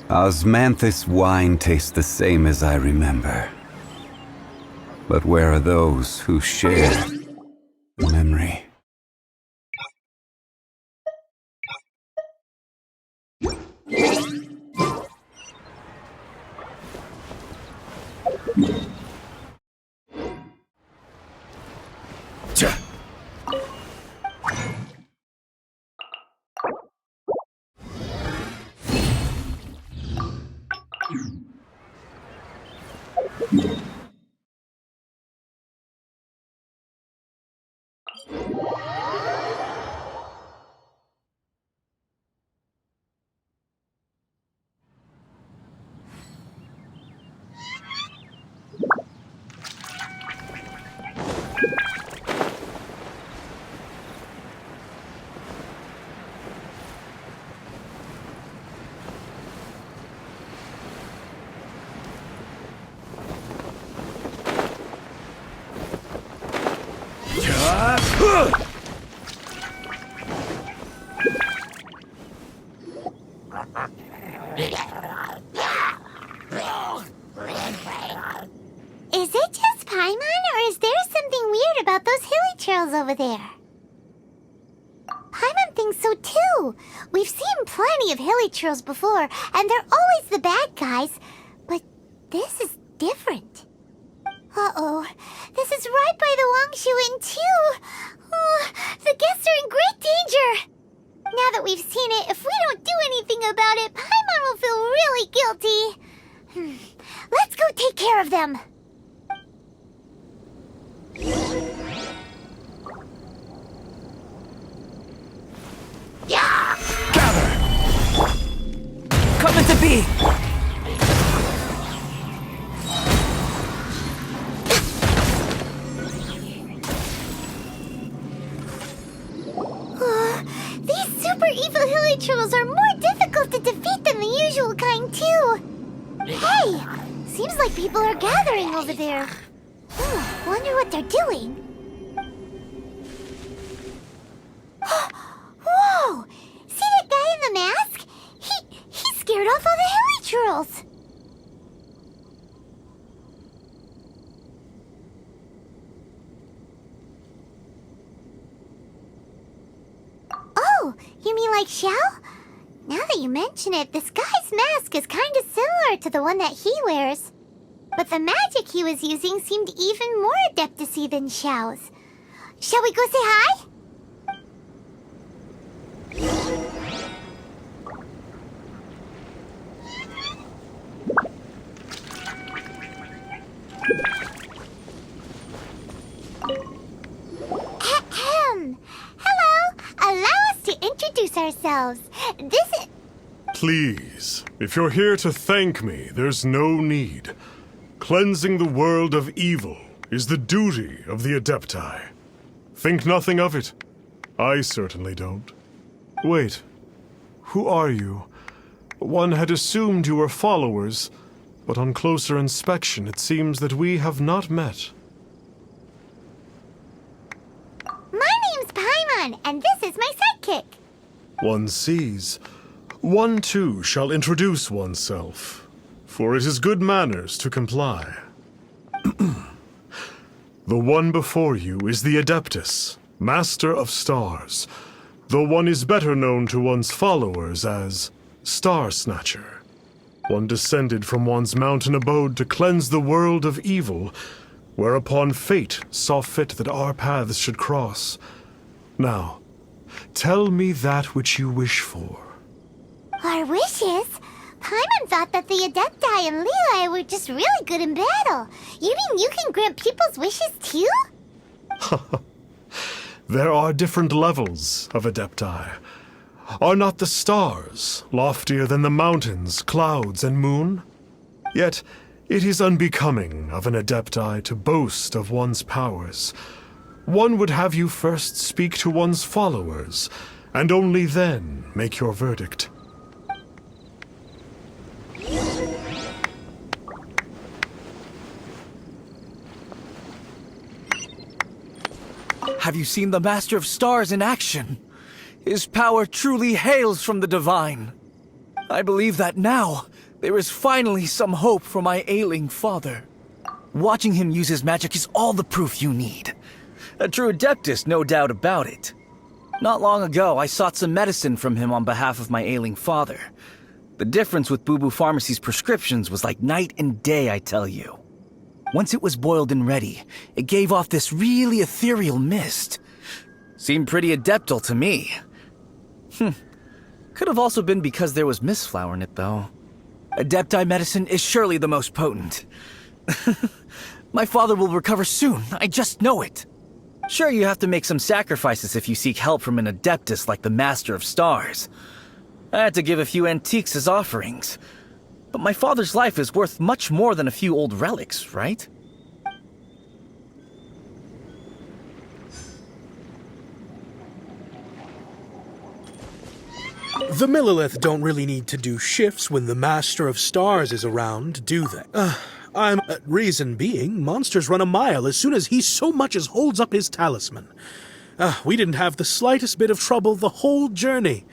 Osmanthus wine tastes the same as I remember. But where are those who share memory? Is it just Paimon, or is there something weird about those hilly trails over there? Paimon thinks so too. We've seen plenty of hilly trails before, and they're always the bad guys. But this is different. Uh-oh. This is right by the Wangshu Inn too. Oh, the guests are in great danger. Now that we've seen it, if we don't do anything about it, Paimon will feel really guilty. Let's go take care of them. Gather! Come into be! These super evil hilly trolls are more difficult to defeat than the usual kind, too. Hey! Seems like people are gathering over there. Wonder what they're doing. Whoa! See that guy in the mask? He scared off all the hilly trolls. Oh, you mean like Xiao? Now that you mention it, this guy's mask is kind of similar to the one that he wears. But the magic he was using seemed even more adeptacy than Xiao's. Shall we go say hi? Ahem. Hello. Allow us to introduce ourselves. This is... Please, if you're here to thank me, there's no need. Cleansing the world of evil is the duty of the Adepti. Think nothing of it. I certainly don't. Wait, who are you? One had assumed you were followers, but on closer inspection it seems that we have not met. My name's Paimon, and this is my sidekick. One sees. One too shall introduce oneself, for it is good manners to comply. The one before you is the Adeptus, Master of Stars. Though one is better known to one's followers as Star Snatcher. One descended from one's mountain abode to cleanse the world of evil, whereupon fate saw fit that our paths should cross. Now, tell me that which you wish for. Our wishes? Paimon thought that the Adepti and Leela were just really good in battle. You mean you can grant people's wishes too? There are different levels of Adepti. Are not the stars loftier than the mountains, clouds, and moon? Yet it is unbecoming of an Adepti to boast of one's powers. One would have you first speak to one's followers, and only then make your verdict. Have you seen the Master of Stars in action? His power truly hails from the divine. I believe that now, There is finally some hope for my ailing father. Watching him use his magic is all the proof you need. A true Adeptus, no doubt about it. Not long ago, I sought some medicine from him on behalf of my ailing father. The difference with Boo Boo Pharmacy's prescriptions was like night and day, I tell you. Once it was boiled and ready, it gave off this really ethereal mist. Seemed pretty adeptal to me. Could have also been because there was mistflower in it, though. Adepti medicine is surely the most potent. My father will recover soon, I just know it. Sure, you have to make some sacrifices if you seek help from an Adeptus like the Master of Stars. I had to give a few antiques as offerings. But my father's life is worth much more than a few old relics, right? The Millilith don't really need to do shifts when the Master of Stars is around, do they? Reason being, monsters run a mile as soon as he so much as holds up his talisman. We didn't have the slightest bit of trouble the whole journey.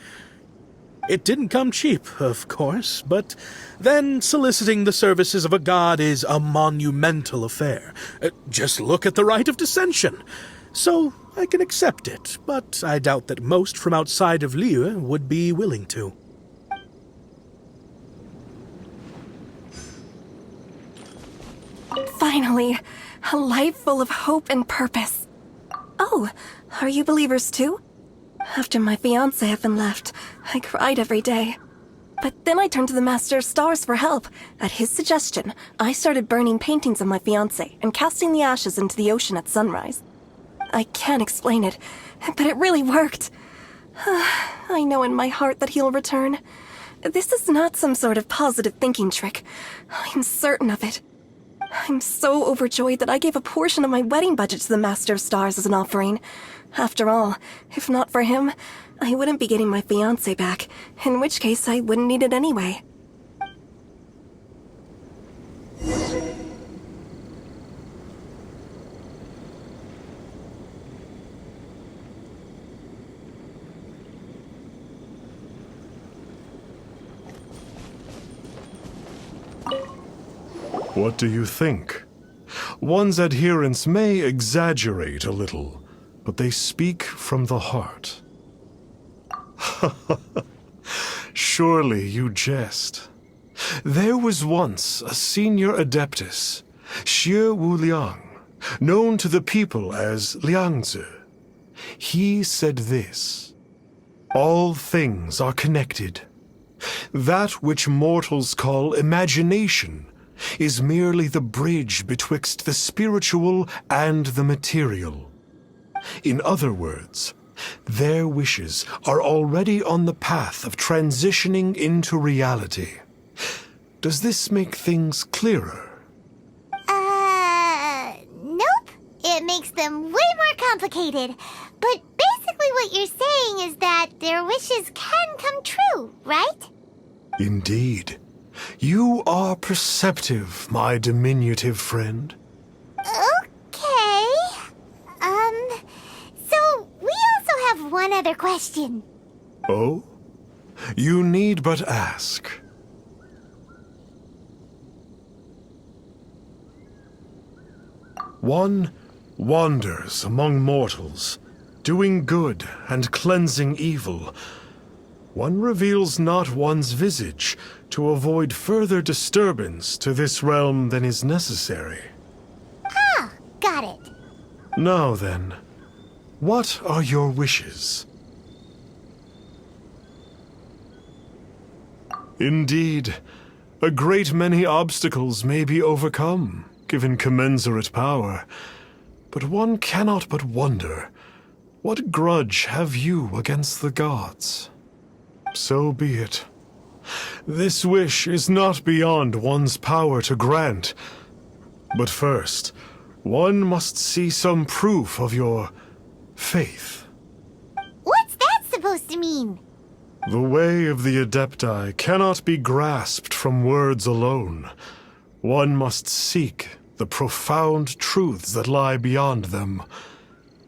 It didn't come cheap, of course, but then soliciting the services of a god is a monumental affair. Just look at the Rite of Dissension. So I can accept it, but I doubt that most from outside of Liyue would be willing to. Finally, a life full of hope and purpose. Oh, are you believers too? After my fiancé had been left, I cried every day. But then I turned to the Master of Stars for help. At his suggestion, I started burning paintings of my fiancé and casting the ashes into the ocean at sunrise. I can't explain it, but it really worked. I know in my heart that he'll return. This is not some sort of positive thinking trick. I'm certain of it. I'm so overjoyed that I gave a portion of my wedding budget to the Master of Stars as an offering. After all, if not for him, I wouldn't be getting my fiancé back, in which case I wouldn't need it anyway. What do you think? One's adherents may exaggerate a little, but they speak from the heart. Surely you jest. There was once a senior Adeptus, Xie Wuliang, known to the people as Liangzi. He said this: all things are connected. That which mortals call imagination is merely the bridge betwixt the spiritual and the material. In other words, their wishes are already on the path of transitioning into reality. Does this make things clearer? Nope. It makes them way more complicated. But basically what you're saying is that their wishes can come true, right? Indeed. You are perceptive, my diminutive friend. Okay. So we also have one other question. Oh? You need but ask. One wanders among mortals, doing good and cleansing evil. One reveals not one's visage to avoid further disturbance to this realm than is necessary. Ah, got it. Now then, what are your wishes? Indeed, a great many obstacles may be overcome, given commensurate power. But one cannot but wonder, what grudge have you against the gods? So be it. This wish is not beyond one's power to grant. But first, one must see some proof of your faith. What's that supposed to mean? The way of the Adepti cannot be grasped from words alone. One must seek the profound truths that lie beyond them.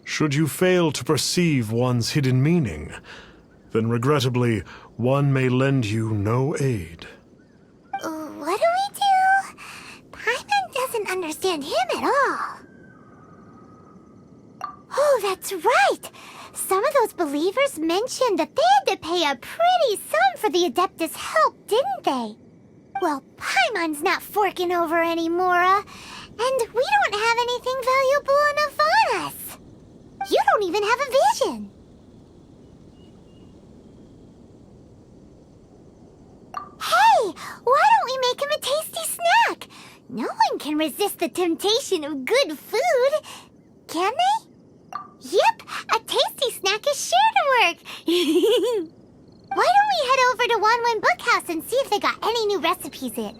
Should you fail to perceive one's hidden meaning, then regrettably, one may lend you no aid. at all. Oh, that's right! Some of those believers mentioned that they had to pay a pretty sum for the Adeptus' help, didn't they? Well, Paimon's not forking over anymore, and we don't have anything valuable enough on us. You don't even have a vision. Hey, why don't we make him a tasty snack? No one can resist the temptation of good food, can they? Yep, a tasty snack is sure to work. Why don't we head over to Wanwen Bookhouse and see if they got any new recipes in?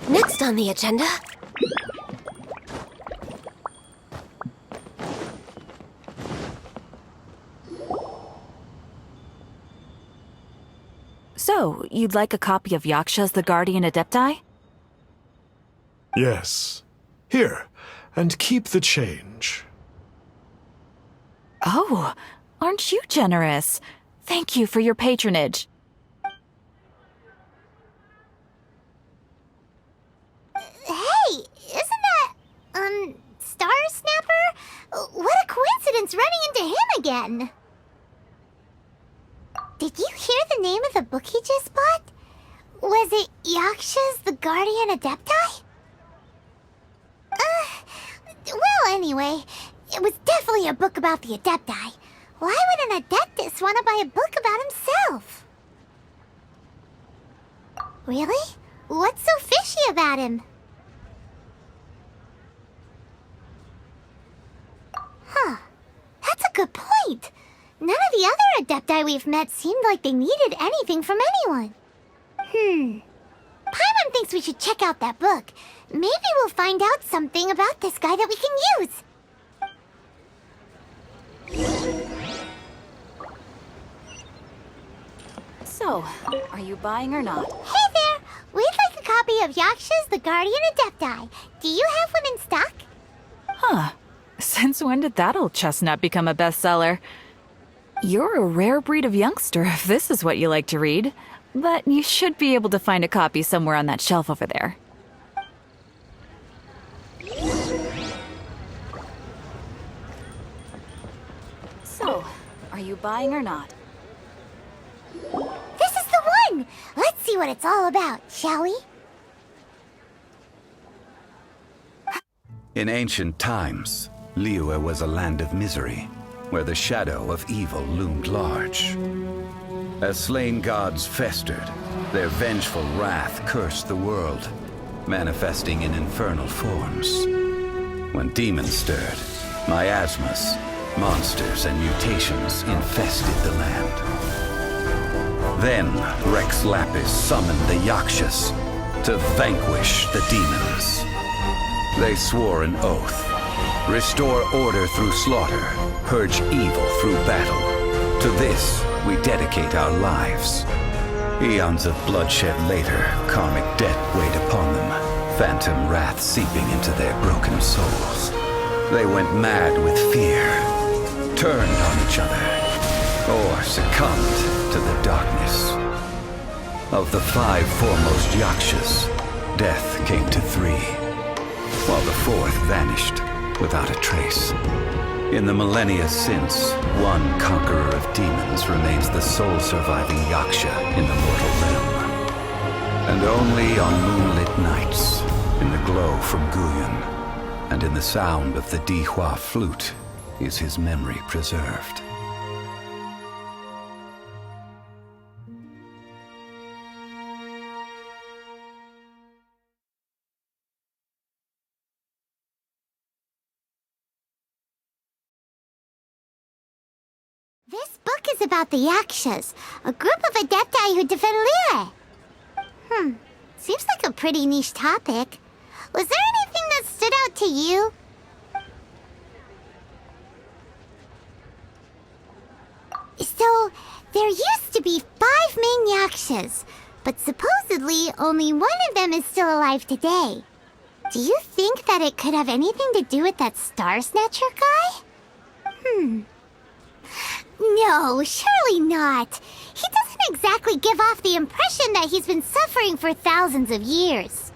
Next on the agenda... So, you'd like a copy of Yaksha's The Guardian Adepti? Yes. Here, and keep the change. Oh, aren't you generous? Thank you for your patronage. Hey, isn't that, Star Snapper? What a coincidence running into him again! Did you hear the name of the book he just bought? Was it Yaksha's The Guardian Adepti? Well, anyway, it was definitely a book about the Adepti. Why would an Adeptus want to buy a book about himself? Really? What's so fishy about him? Huh. That's a good point. None of the other Adepti we've met seemed like they needed anything from anyone. Paimon thinks we should check out that book. Maybe we'll find out something about this guy that we can use. So, are you buying or not? Hey there! We'd like a copy of Yaksha's The Guardian Adepti. Do you have one in stock? Huh. Since when did that old chestnut become a bestseller? You're a rare breed of youngster if this is what you like to read. But you should be able to find a copy somewhere on that shelf over there. So, are you buying or not? This is the one! Let's see what it's all about, shall we? In ancient times, Liyue was a land of misery, where the shadow of evil loomed large. As slain gods festered, their vengeful wrath cursed the world, manifesting in infernal forms. When demons stirred, miasmas, monsters, and mutations infested the land. Then Rex Lapis summoned the Yakshas to vanquish the demons. They swore an oath: restore order through slaughter, purge evil through battle. To this, we dedicate our lives. Eons of bloodshed later, karmic debt weighed upon them, phantom wrath seeping into their broken souls. They went mad with fear, turned on each other, or succumbed to the darkness. Of the 5 foremost Yakshas, death came to 3, while the 4th vanished without a trace. In the millennia since, one conqueror of demons remains the sole surviving Yaksha in the mortal realm. And only on moonlit nights, in the glow from Guyon, and in the sound of the Dihua flute, is his memory preserved. This book is about the Yakshas, a group of Adepti who defend Liyue. Seems like a pretty niche topic. Was there anything that to you? So, there used to be 5 main yakshas, but supposedly only one of them is still alive today. Do you think that it could have anything to do with that Star Snatcher guy? No, surely not. He doesn't exactly give off the impression that he's been suffering for thousands of years.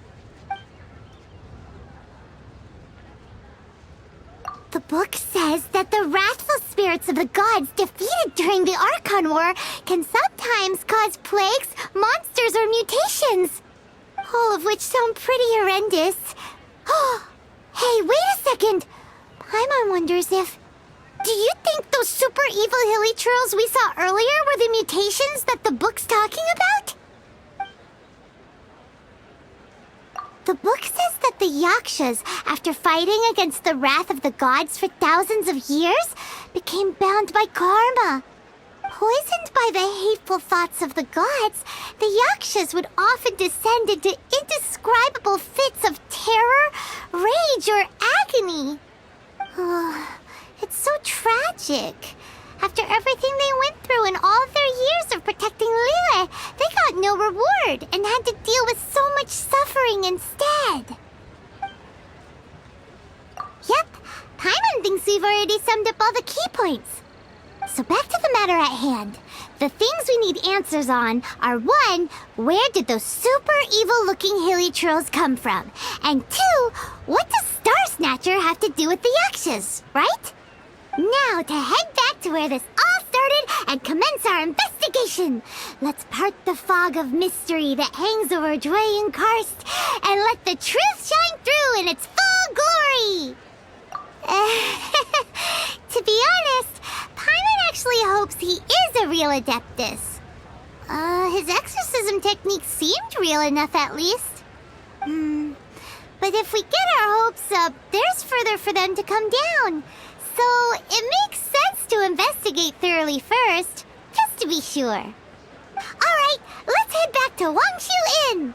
The book says that the wrathful spirits of the gods defeated during the Archon War can sometimes cause plagues, monsters, or mutations. All of which sound pretty horrendous. Hey, wait a second. Paimon wonders if... Do you think those super evil hilly churls we saw earlier were the mutations that the book's talking about? The book says that the Yakshas, after fighting against the wrath of the gods for thousands of years, became bound by karma. Poisoned by the hateful thoughts of the gods, the Yakshas would often descend into indescribable fits of terror, rage, or agony. It's so tragic. After everything they went through in all their years of protecting Liyue, they got no reward and had to deal with so much suffering instead. Yep, Paimon thinks we've already summed up all the key points. So back to the matter at hand. The things we need answers on are 1, where did those super evil-looking hilly trolls come from? And 2, what does Star Snatcher have to do with the Yakshas, right? Now to head back to where this all started and commence our investigation. Let's part the fog of mystery that hangs over Dwayne Karst and let the truth shine through in its full glory. To be honest, Paimon actually hopes he is a real Adeptus. His exorcism technique seemed real enough at least. But if we get our hopes up, there's further for them to come down. So it makes sense to investigate thoroughly first, just to be sure. Alright, let's head back to Wangshu Inn!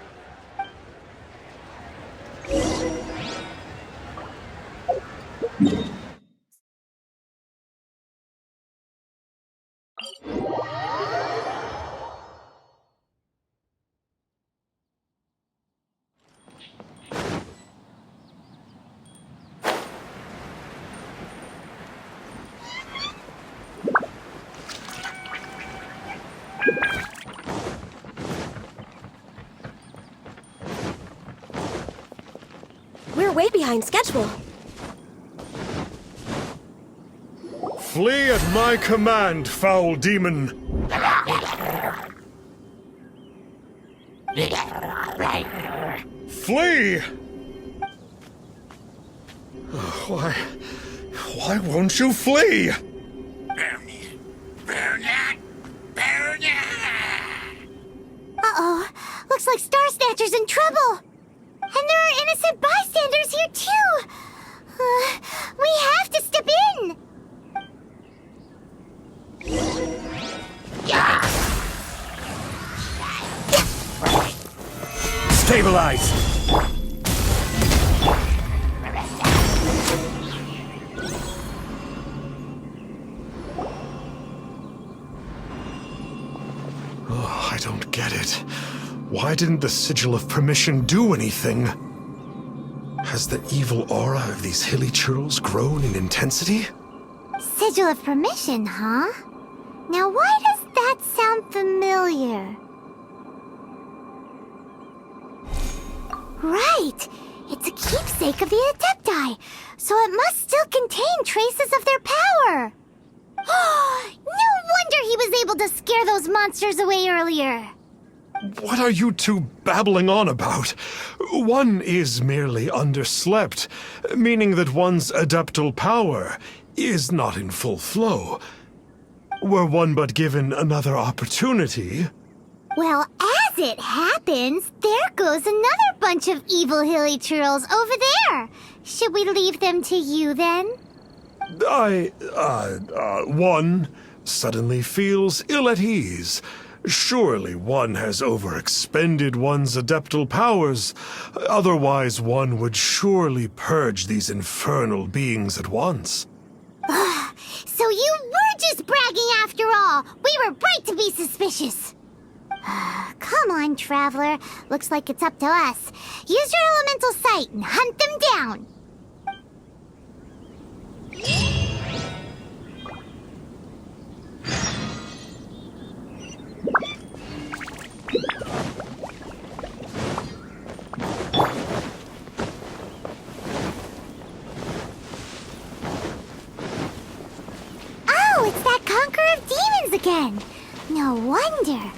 We're way behind schedule. Flee at my command, foul demon! Flee! Why won't you flee? Uh-oh, looks like Star Snatcher's in trouble. And there are innocent bystanders here too. We have to step in. Stabilize! I don't get it. Why didn't the Sigil of Permission do anything? Has the evil aura of these hilly churls grown in intensity? Sigil of Permission, huh? Now why does that sound familiar? Right! It's a keepsake of the Adepti, so it must still contain traces of their power! No wonder he was able to scare those monsters away earlier! What are you two babbling on about? One is merely underslept, meaning that one's adeptal power is not in full flow. Were one but given another opportunity... Well, as it happens, there goes another bunch of evil hilly churls over there. Should we leave them to you then? One suddenly feels ill at ease. Surely one has overexpended one's adeptal powers. Otherwise, one would surely purge these infernal beings at once. So you were just bragging after all! We were right to be suspicious! Come on, Traveler. Looks like it's up to us. Use your elemental sight and hunt them down! Oh, it's that Conqueror of Demons again! No wonder.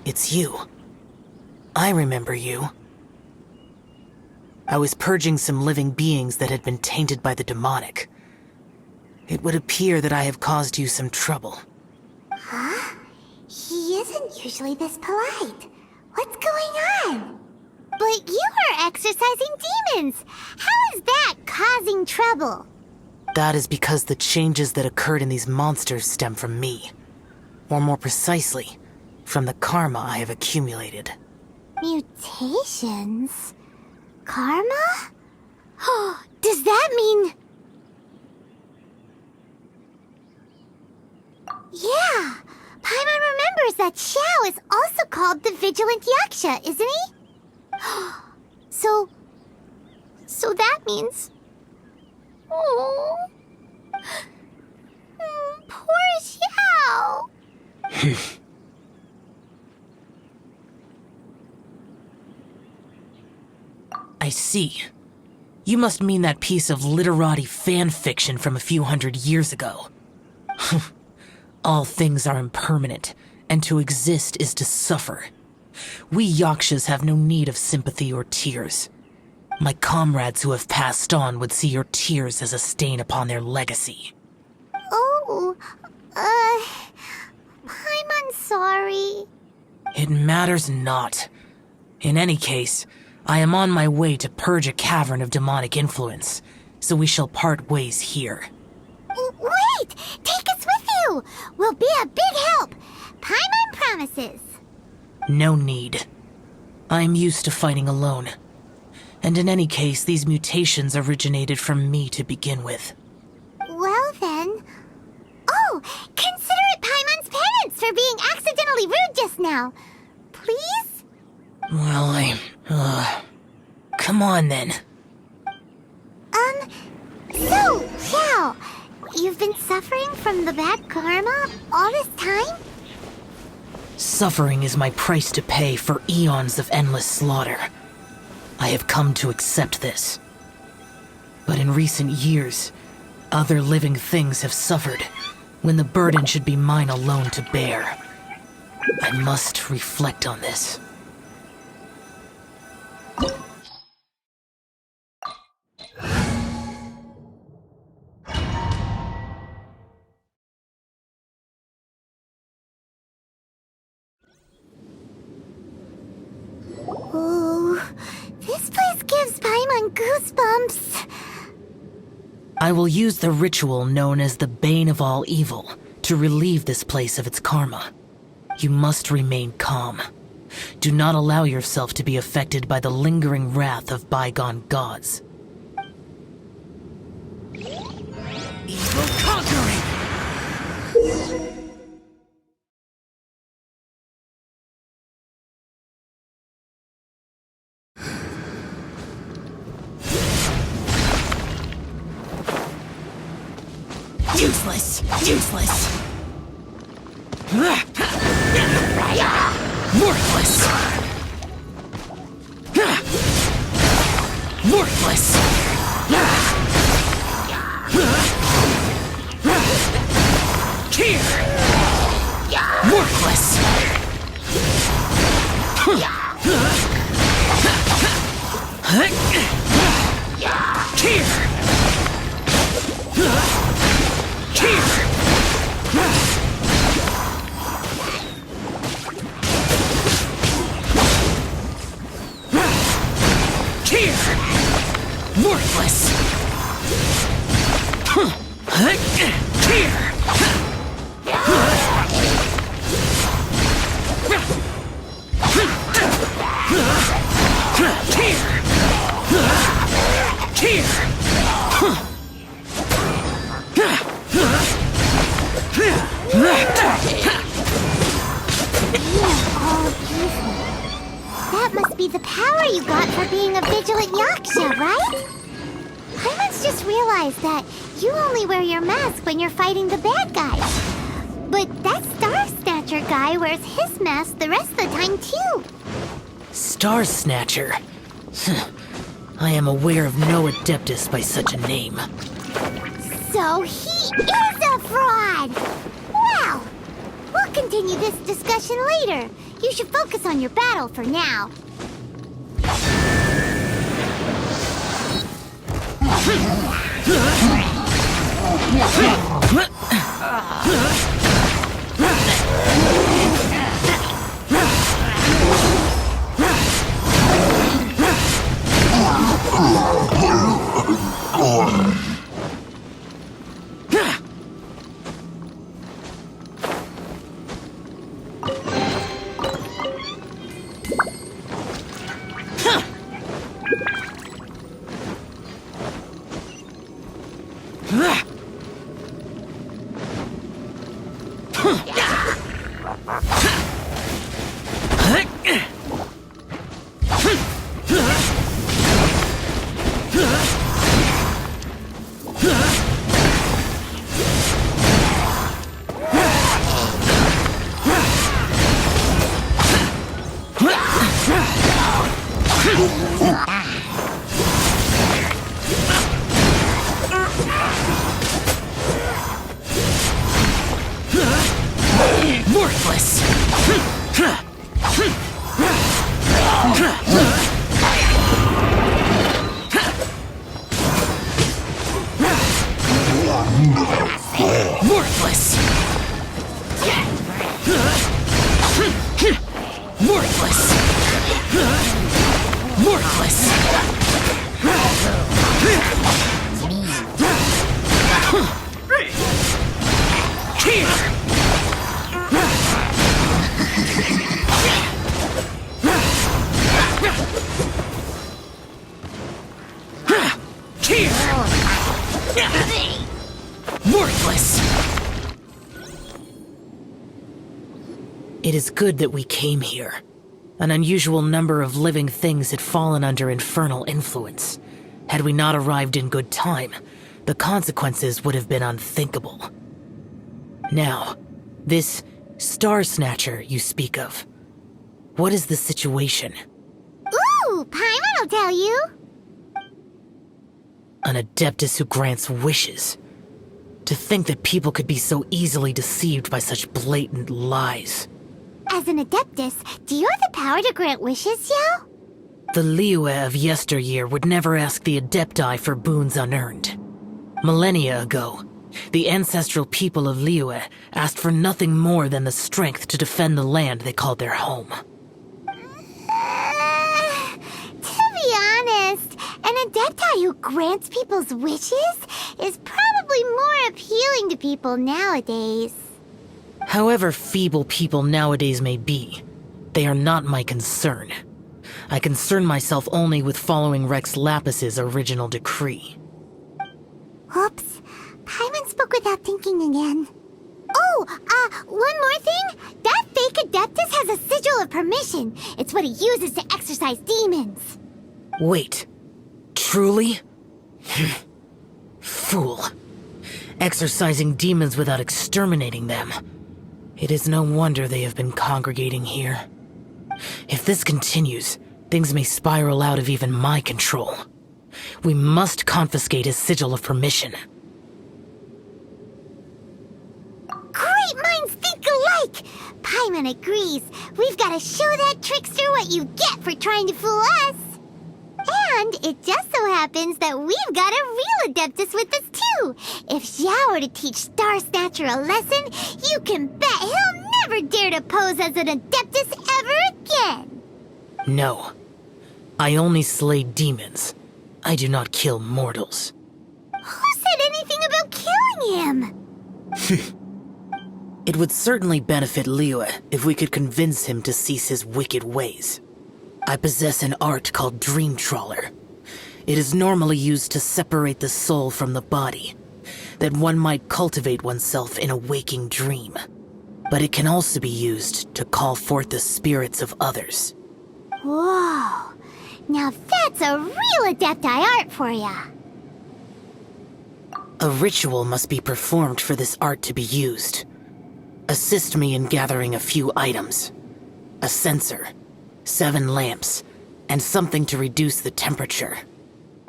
It's you. I remember you. I was purging some living beings that had been tainted by the demonic. It would appear that I have caused you some trouble. Huh? He isn't usually this polite. What's going on? But you are exorcising demons! How is that causing trouble? That is because the changes that occurred in these monsters stem from me. Or more precisely, from the karma I have accumulated. Mutations? Karma? Oh, does that mean... Yeah! Paimon remembers that Xiao is also called the Vigilant Yaksha, isn't he? So that means... Oh... Poor Xiao! I see. You must mean that piece of literati fan fiction from a few hundred years ago. All things are impermanent, and to exist is to suffer. We Yakshas have no need of sympathy or tears. My comrades who have passed on would see your tears as a stain upon their legacy. Oh, I'm sorry. It matters not. In any case, I am on my way to purge a cavern of demonic influence, so we shall part ways here. Wait! Take us with you! We'll be a big help! Paimon promises! No need. I am used to fighting alone. And in any case, these mutations originated from me to begin with. Well then... Oh! Consider it Paimon's penance for being accidentally rude just now! Please? Well, come on then. So, Xiao, you've been suffering from the bad karma all this time? Suffering is my price to pay for eons of endless slaughter. I have come to accept this. But in recent years, other living things have suffered, when the burden should be mine alone to bear. I must reflect on this. Ooh, this place gives Paimon goosebumps. I will use the ritual known as the Bane of All Evil to relieve this place of its karma. You must remain calm. Do not allow yourself to be affected by the lingering wrath of bygone gods. Evil conquering! Useless! Useless! Worthless! Worthless! Here! Worthless! Here! Worthless! Here! right? Paimon's just realized that you only wear your mask when you're fighting the bad guys. But that Star Snatcher guy wears his mask the rest of the time, too. Star Snatcher? I am aware of no Adeptus by such a name. So he is a fraud! Well, we'll continue this discussion later. You should focus on your battle for now. Worthless! Worthless! Worthless! Worthless! Here! Worthless! It is good that we came here. An unusual number of living things had fallen under infernal influence. Had we not arrived in good time, the consequences would have been unthinkable. Now, this Star Snatcher you speak of, what is the situation? Ooh, Paimon will tell you. An Adeptus who grants wishes. To think that people could be so easily deceived by such blatant lies. As an Adeptus, do you have the power to grant wishes, Yao? The Liyue of yesteryear would never ask the Adepti for boons unearned. Millennia ago, the ancestral people of Liyue asked for nothing more than the strength to defend the land they called their home. To be honest, an Adepti who grants people's wishes is probably more appealing to people nowadays. However feeble people nowadays may be, they are not my concern. I concern myself only with following Rex Lapis's original decree. Oops, Paimon spoke without thinking again. Oh, one more thing. That fake Adeptus has a sigil of permission. It's what he uses to exorcise demons. Wait, truly? Fool. Exorcising demons without exterminating them. It is no wonder they have been congregating here. If this continues, things may spiral out of even my control. We must confiscate his sigil of permission. Great minds think alike! Paimon agrees. We've got to show that trickster what you get for trying to fool us. And it just so happens that we've got a real Adeptus with us too. If Xiao were to teach Star Snatcher a lesson, you can bet he'll never dare to pose as an Adeptus ever again. No. I only slay demons. I do not kill mortals. Who said anything about killing him? It would certainly benefit Liyue if we could convince him to cease his wicked ways. I possess an art called Dream Trawler. It is normally used to separate the soul from the body, that one might cultivate oneself in a waking dream. But it can also be used to call forth the spirits of others. Whoa. Now that's a real Adepti art for ya. A ritual must be performed for this art to be used. Assist me in gathering a few items. A censer, 7 lamps, and something to reduce the temperature.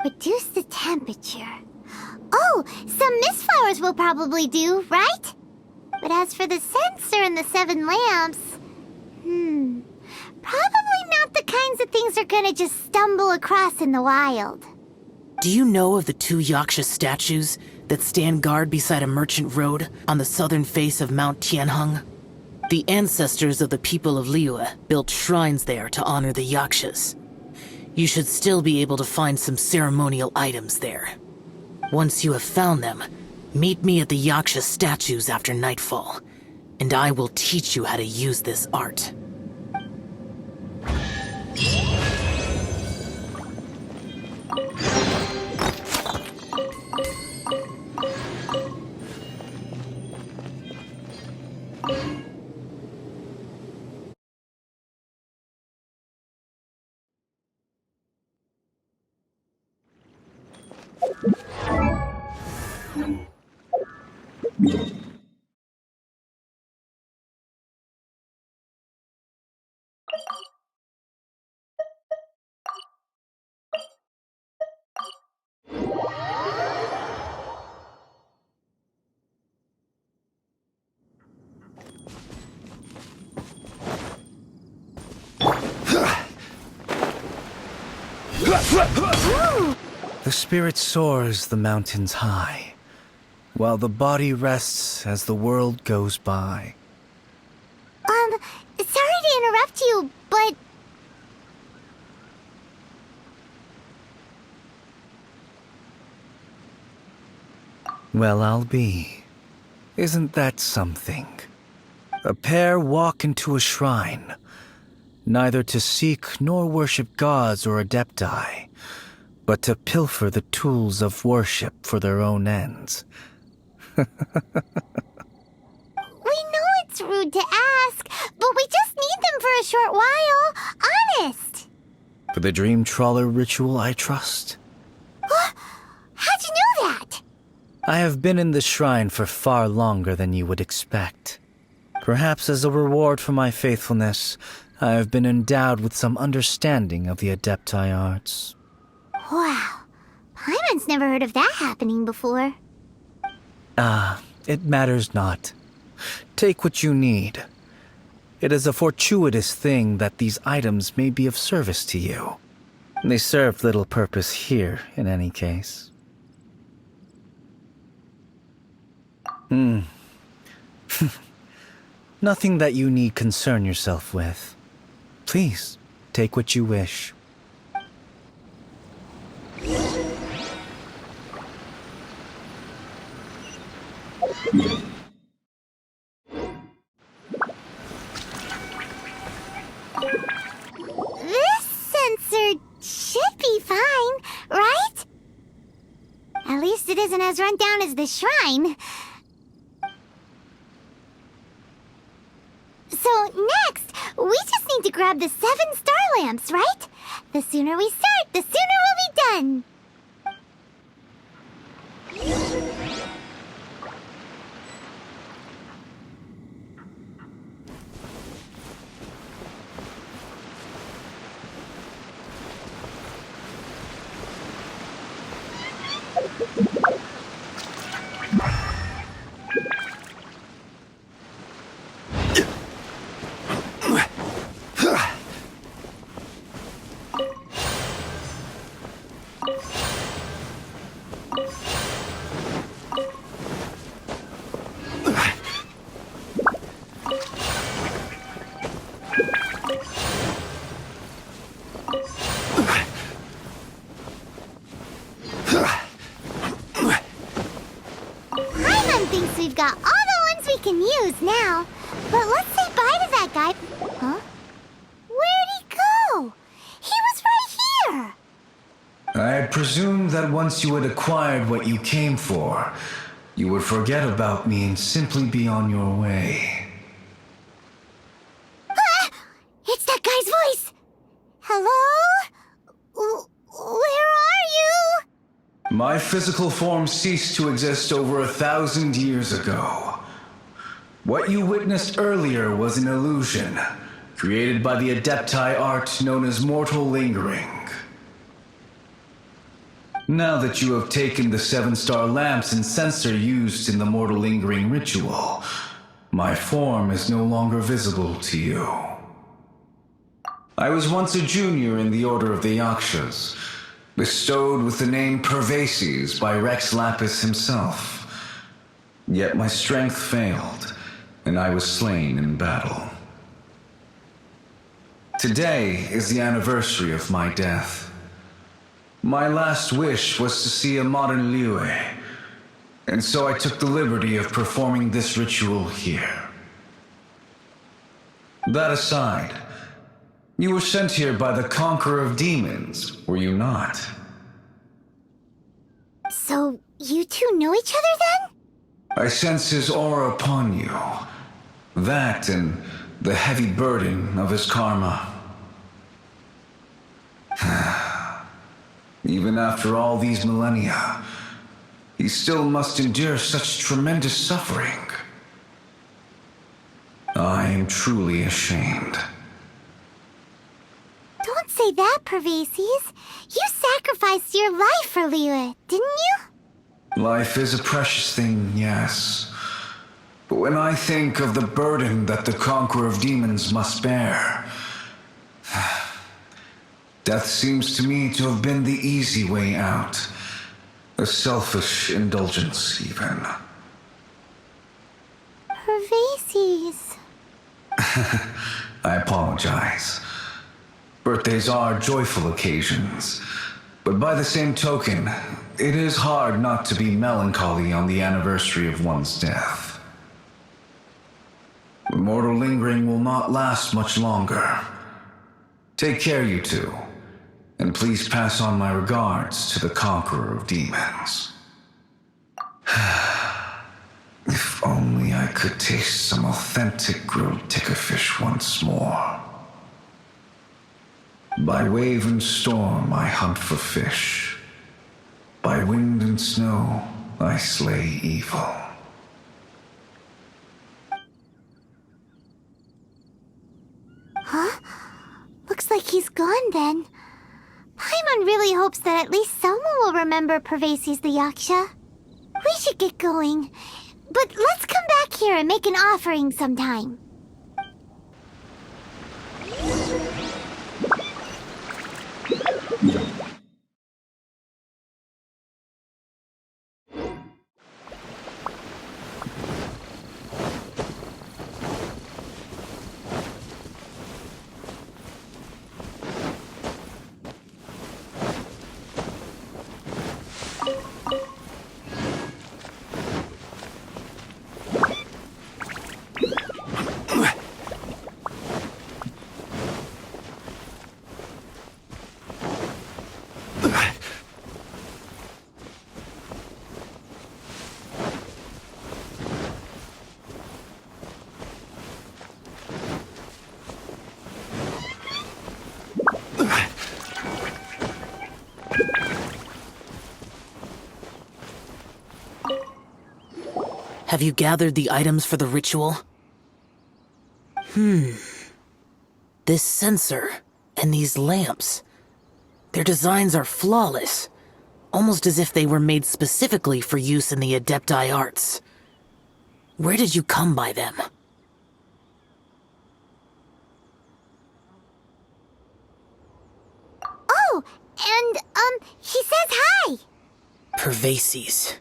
Reduce the temperature. Oh, some mist flowers will probably do, right? But as for the censer and the 7 lamps... Probably not the kinds of things they're gonna just stumble across in the wild. Do you know of the 2 Yaksha statues that stand guard beside a merchant road on the southern face of Mount Tianheng? The ancestors of the people of Liyue built shrines there to honor the Yakshas. You should still be able to find some ceremonial items there. Once you have found them, meet me at the Yaksha statues after nightfall, and I will teach you how to use this art. The spirit soars the mountains high, while the body rests as the world goes by. Sorry to interrupt you, but... Well, I'll be. Isn't that something? A pair walk into a shrine, neither to seek nor worship gods or adepti, but to pilfer the tools of worship for their own ends. We know it's rude to ask, but we just need them for a short while. Honest. For the Dream Trawler ritual, I trust. How'd you know that? I have been in the shrine for far longer than you would expect. Perhaps as a reward for my faithfulness, I have been endowed with some understanding of the Adepti arts. Wow. Paimon's never heard of that happening before. It matters not. Take what you need. It is a fortuitous thing that these items may be of service to you. They served little purpose here, in any case. Nothing that you need concern yourself with. Please, take what you wish. This sensor should be fine, right? At least it isn't as run down as the shrine. So next, we just need to grab the 7 star lamps, right? The sooner we start, the sooner we'll be done. We've got all the ones we can use now. But let's say bye to that guy. Huh? Where'd he go? He was right here. I presumed that once you had acquired what you came for, you would forget about me and simply be on your way. Ah! It's that guy's voice. Hello? My physical form ceased to exist over 1,000 years ago. What you witnessed earlier was an illusion, created by the Adepti art known as mortal lingering. Now that you have taken the 7-star lamps and censer used in the mortal lingering ritual, my form is no longer visible to you. I was once a junior in the Order of the Yakshas, bestowed with the name Pervases by Rex Lapis himself. Yet my strength failed, and I was slain in battle. Today is the anniversary of my death. My last wish was to see a modern Liyue, and so I took the liberty of performing this ritual here. That aside, you were sent here by the Conqueror of Demons, were you not? So, you two know each other then? I sense his aura upon you. That and the heavy burden of his karma. Even after all these millennia, he still must endure such tremendous suffering. I am truly ashamed. Don't say that, Pervases. You sacrificed your life for Liyue, didn't you? Life is a precious thing, yes. But when I think of the burden that the Conqueror of Demons must bear, death seems to me to have been the easy way out. A selfish indulgence, even. Pervases. I apologize. Birthdays are joyful occasions, but by the same token, it is hard not to be melancholy on the anniversary of one's death. The mortal lingering will not last much longer. Take care, you two. And please pass on my regards to the Conqueror of Demons. If only I could taste some authentic grilled tickerfish once more. By wave and storm I hunt for fish. By wind and snow I slay evil. Huh? Looks like he's gone then. Paimon really hopes that at least someone will remember Pervases the Yaksha. We should get going. But let's come back here and make an offering sometime. Have you gathered the items for the ritual? This censer and these lamps. Their designs are flawless, almost as if they were made specifically for use in the Adepti arts. Where did you come by them? Oh, and, he says hi! Pervases.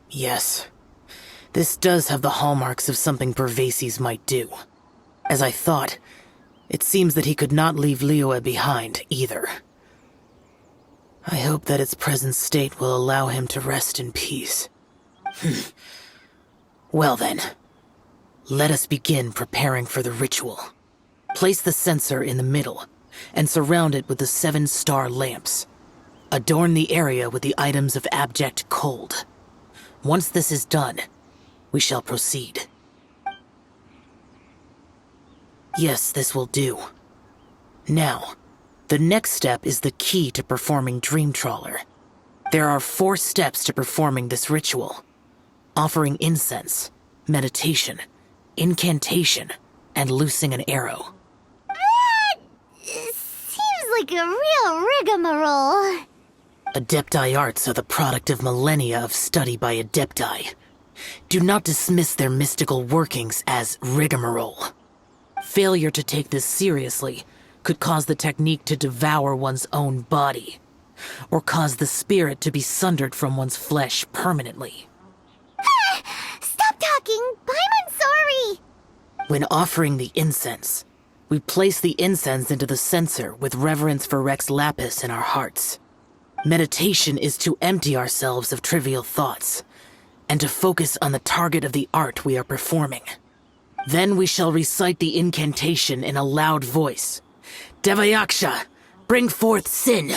Yes. This does have the hallmarks of something Pervases might do. As I thought, it seems that he could not leave Liyue behind, either. I hope that its present state will allow him to rest in peace. Well then, let us begin preparing for the ritual. Place the censer in the middle, and surround it with the 7-star lamps. Adorn the area with the items of abject cold. Once this is done, we shall proceed. Yes, this will do. Now, the next step is the key to performing Dream Trawler. There are 4 steps to performing this ritual. Offering incense, meditation, incantation, and loosing an arrow. That seems like a real rigmarole. Adepti arts are the product of millennia of study by Adepti. Do not dismiss their mystical workings as rigmarole. Failure to take this seriously could cause the technique to devour one's own body, or cause the spirit to be sundered from one's flesh permanently. Stop talking! I'm sorry! When offering the incense, we place the incense into the censer with reverence for Rex Lapis in our hearts. Meditation is to empty ourselves of trivial thoughts, and to focus on the target of the art we are performing. Then we shall recite the incantation in a loud voice. Devayaksha, bring forth sin!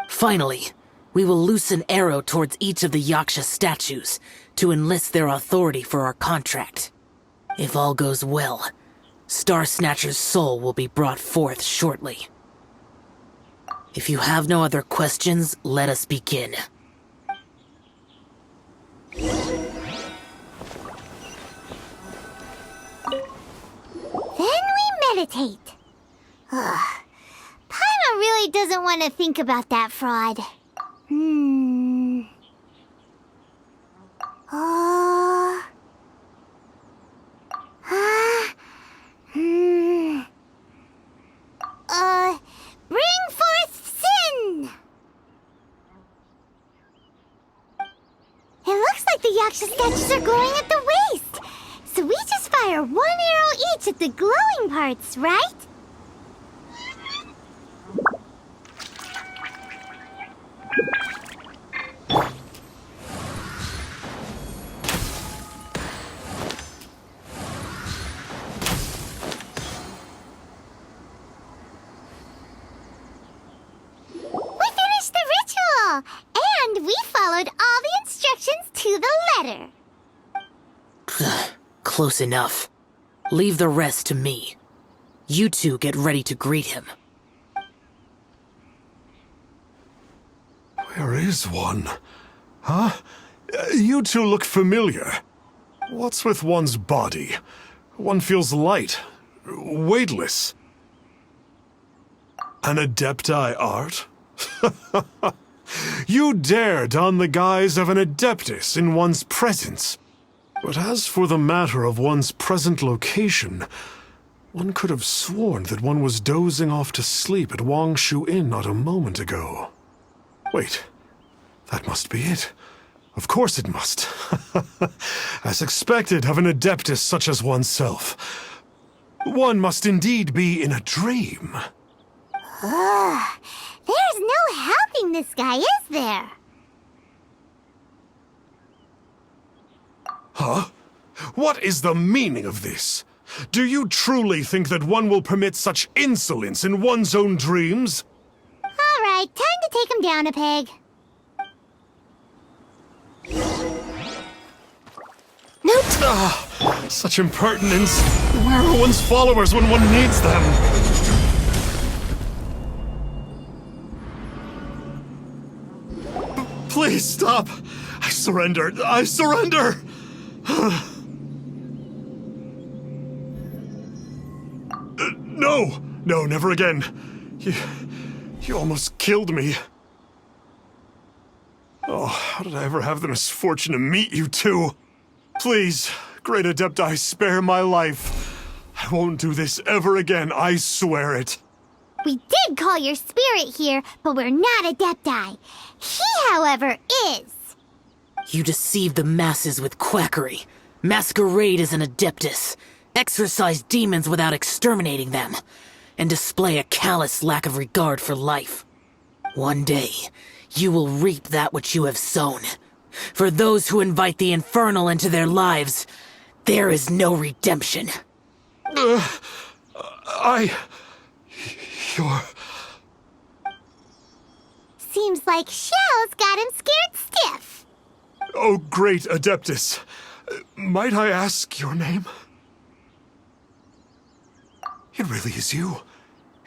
Finally, we will loose an arrow towards each of the Yaksha statues to enlist their authority for our contract. If all goes well, Star Snatcher's soul will be brought forth shortly. If you have no other questions, let us begin. Then we meditate. Ugh. Paimon really doesn't want to think about that fraud. Bring forth sin! It looks like the Yaksha statues are glowing at the waist. So we just fire 1 arrow each at the glowing parts, right? And we followed all the instructions to the letter. Close enough. Leave the rest to me. You two get ready to greet him. Where is one? Huh? You two look familiar. What's with one's body? One feels light, weightless. An Adepti art? You dare don the guise of an Adeptus in one's presence. But as for the matter of one's present location, one could have sworn that one was dozing off to sleep at Wangshu Inn not a moment ago. Wait, that must be it. Of course it must. As expected of an Adeptus such as oneself. One must indeed be in a dream. There's no helping this guy, is there? Huh? What is the meaning of this? Do you truly think that one will permit such insolence in one's own dreams? All right, time to take him down a peg. Ah, such impertinence. Where are one's followers when one needs them? Please stop! I surrender! I surrender! No! No, never again. You almost killed me. Oh, how did I ever have the misfortune to meet you two? Please, Great Adepti, spare my life. I won't do this ever again, I swear it. We did call your spirit here, but we're not Adepti. He, however, is. You deceive the masses with quackery, masquerade as an Adeptus, exorcise demons without exterminating them, and display a callous lack of regard for life. One day, you will reap that which you have sown. For those who invite the infernal into their lives, there is no redemption. You're... Seems like Shell's got him scared stiff. Oh, great Adeptus. Might I ask your name? It really is you.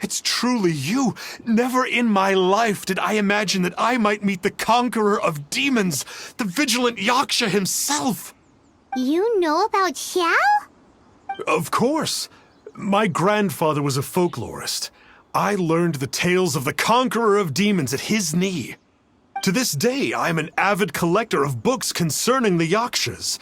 It's truly you. Never in my life did I imagine that I might meet the conqueror of demons, the vigilant Yaksha himself. You know about Xiao? Of course. My grandfather was a folklorist. I learned the tales of the conqueror of demons at his knee. To this day, I am an avid collector of books concerning the Yakshas.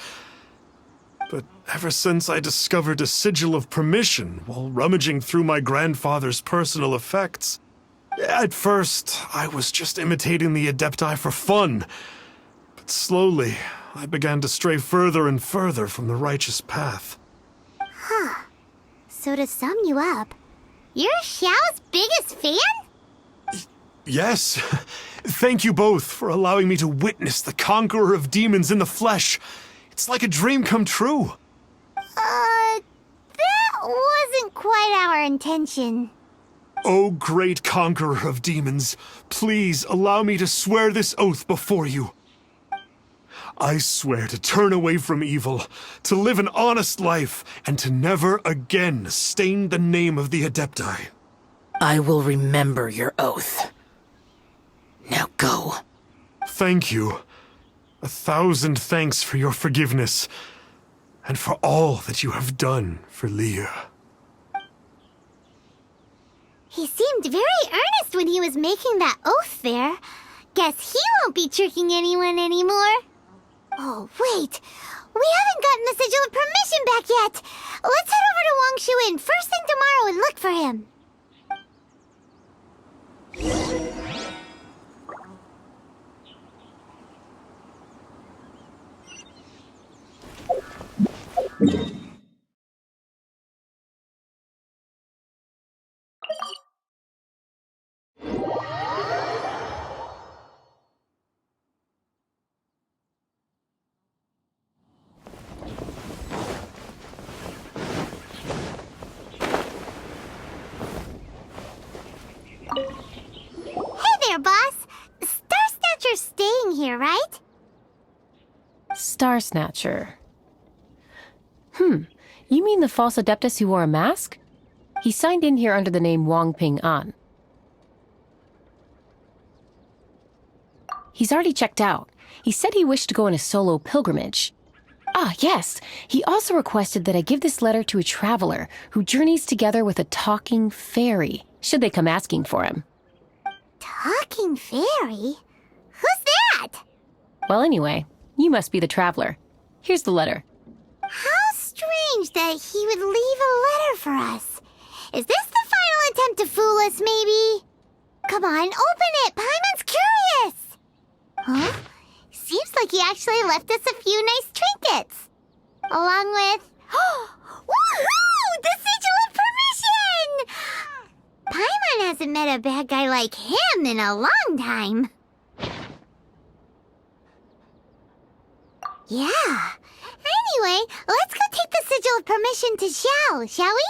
But ever since I discovered a sigil of permission while rummaging through my grandfather's personal effects, at first I was just imitating the Adepti for fun. But slowly, I began to stray further and further from the righteous path. So to sum you up, you're Xiao's biggest fan? Yes. Thank you both for allowing me to witness the conqueror of demons in the flesh. It's like a dream come true. That wasn't quite our intention. O great conqueror of demons, please allow me to swear this oath before you. I swear to turn away from evil, to live an honest life, and to never again stain the name of the Adepti. I will remember your oath. Now go. Thank you. 1,000 thanks for your forgiveness, and for all that you have done for Leah. He seemed very earnest when he was making that oath there. Guess he won't be tricking anyone anymore. Oh, wait. We haven't gotten the sigil of permission back yet. Let's head over to Wang Shuin first thing tomorrow and look for him. Hey there, boss. Star Snatcher's staying here, right? Star Snatcher. You mean the false Adeptus who wore a mask? He signed in here under the name Wang Ping An. He's already checked out. He said he wished to go on a solo pilgrimage. Ah, yes. He also requested that I give this letter to a traveler who journeys together with a talking fairy, should they come asking for him. Talking fairy? Who's that? Well, anyway, you must be the traveler. Here's the letter. How strange that he would leave a letter for us. Is this the final attempt to fool us, maybe? Come on, open it! Paimon's curious! Huh? Seems like he actually left us a few nice trinkets. Along with... Woohoo! The sigil of permission! Paimon hasn't met a bad guy like him in a long time. Yeah. Anyway, let's go take the sigil of permission to Xiao, shall we?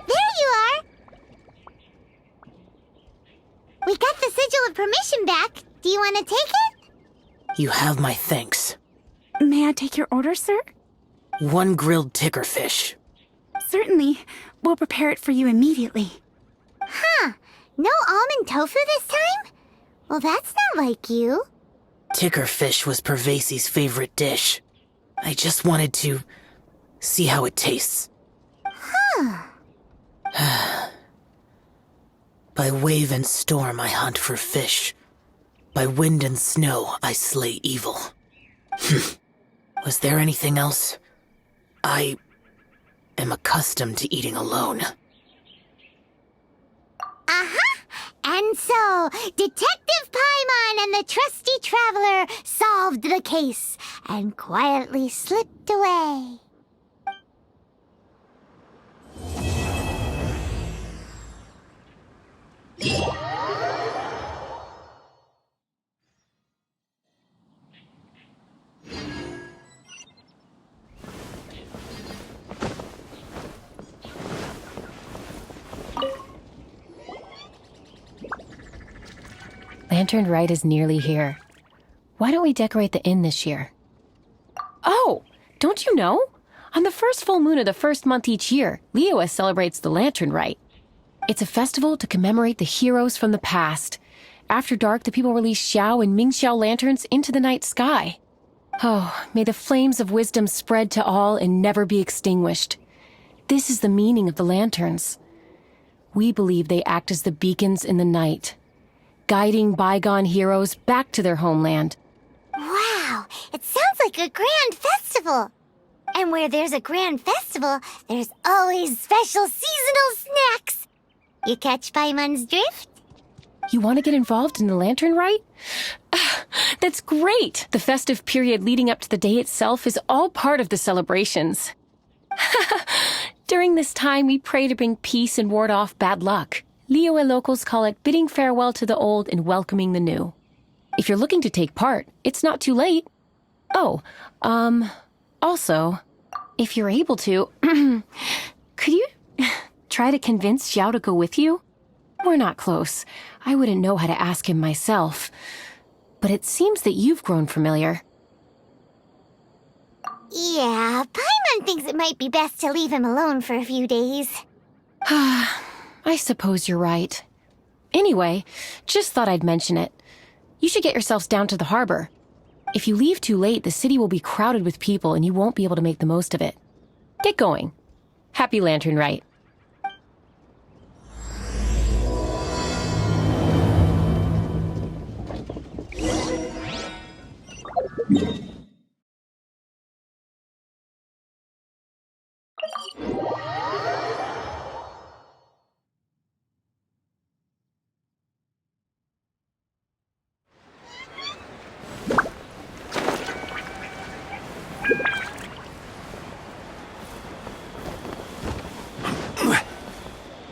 There you are! We got the sigil of permission back. Do you want to take it? You have my thanks. May I take your order, sir? 1 grilled ticker fish. Certainly. We'll prepare it for you immediately. Huh. No almond tofu this time? Well, that's not like you. Ticker fish was Pervasi's favorite dish. I just wanted to see how it tastes. By wave and storm I hunt for fish. By wind and snow I slay evil. Was there anything else? I am accustomed to eating alone. Uh-huh. And so, Detective Paimon and the trusty traveler solved the case and quietly slipped away. Lantern Rite is nearly here. Why don't we decorate the inn this year? Oh, don't you know? On the first full moon of the first month each year, Liyue celebrates the Lantern Rite. It's a festival to commemorate the heroes from the past. After dark, the people release Xiao and Mingxiao lanterns into the night sky. Oh, may the flames of wisdom spread to all and never be extinguished. This is the meaning of the lanterns. We believe they act as the beacons in the night, guiding bygone heroes back to their homeland. Wow, it sounds like a grand festival. And where there's a grand festival, there's always special seasonal snacks. You catch Paimon's drift? You want to get involved in the Lantern Rite? That's great! The festive period leading up to the day itself is all part of the celebrations. During this time, we pray to bring peace and ward off bad luck. Liyue locals call it bidding farewell to the old and welcoming the new. If you're looking to take part, it's not too late. Oh, also, if you're able to, could you try to convince Xiao to go with you? We're not close. I wouldn't know how to ask him myself. But it seems that you've grown familiar. Yeah, Paimon thinks it might be best to leave him alone for a few days. I suppose you're right. Anyway, just thought I'd mention it. You should get yourselves down to the harbor. If you leave too late, the city will be crowded with people and you won't be able to make the most of it. Get going. Happy Lantern Rite.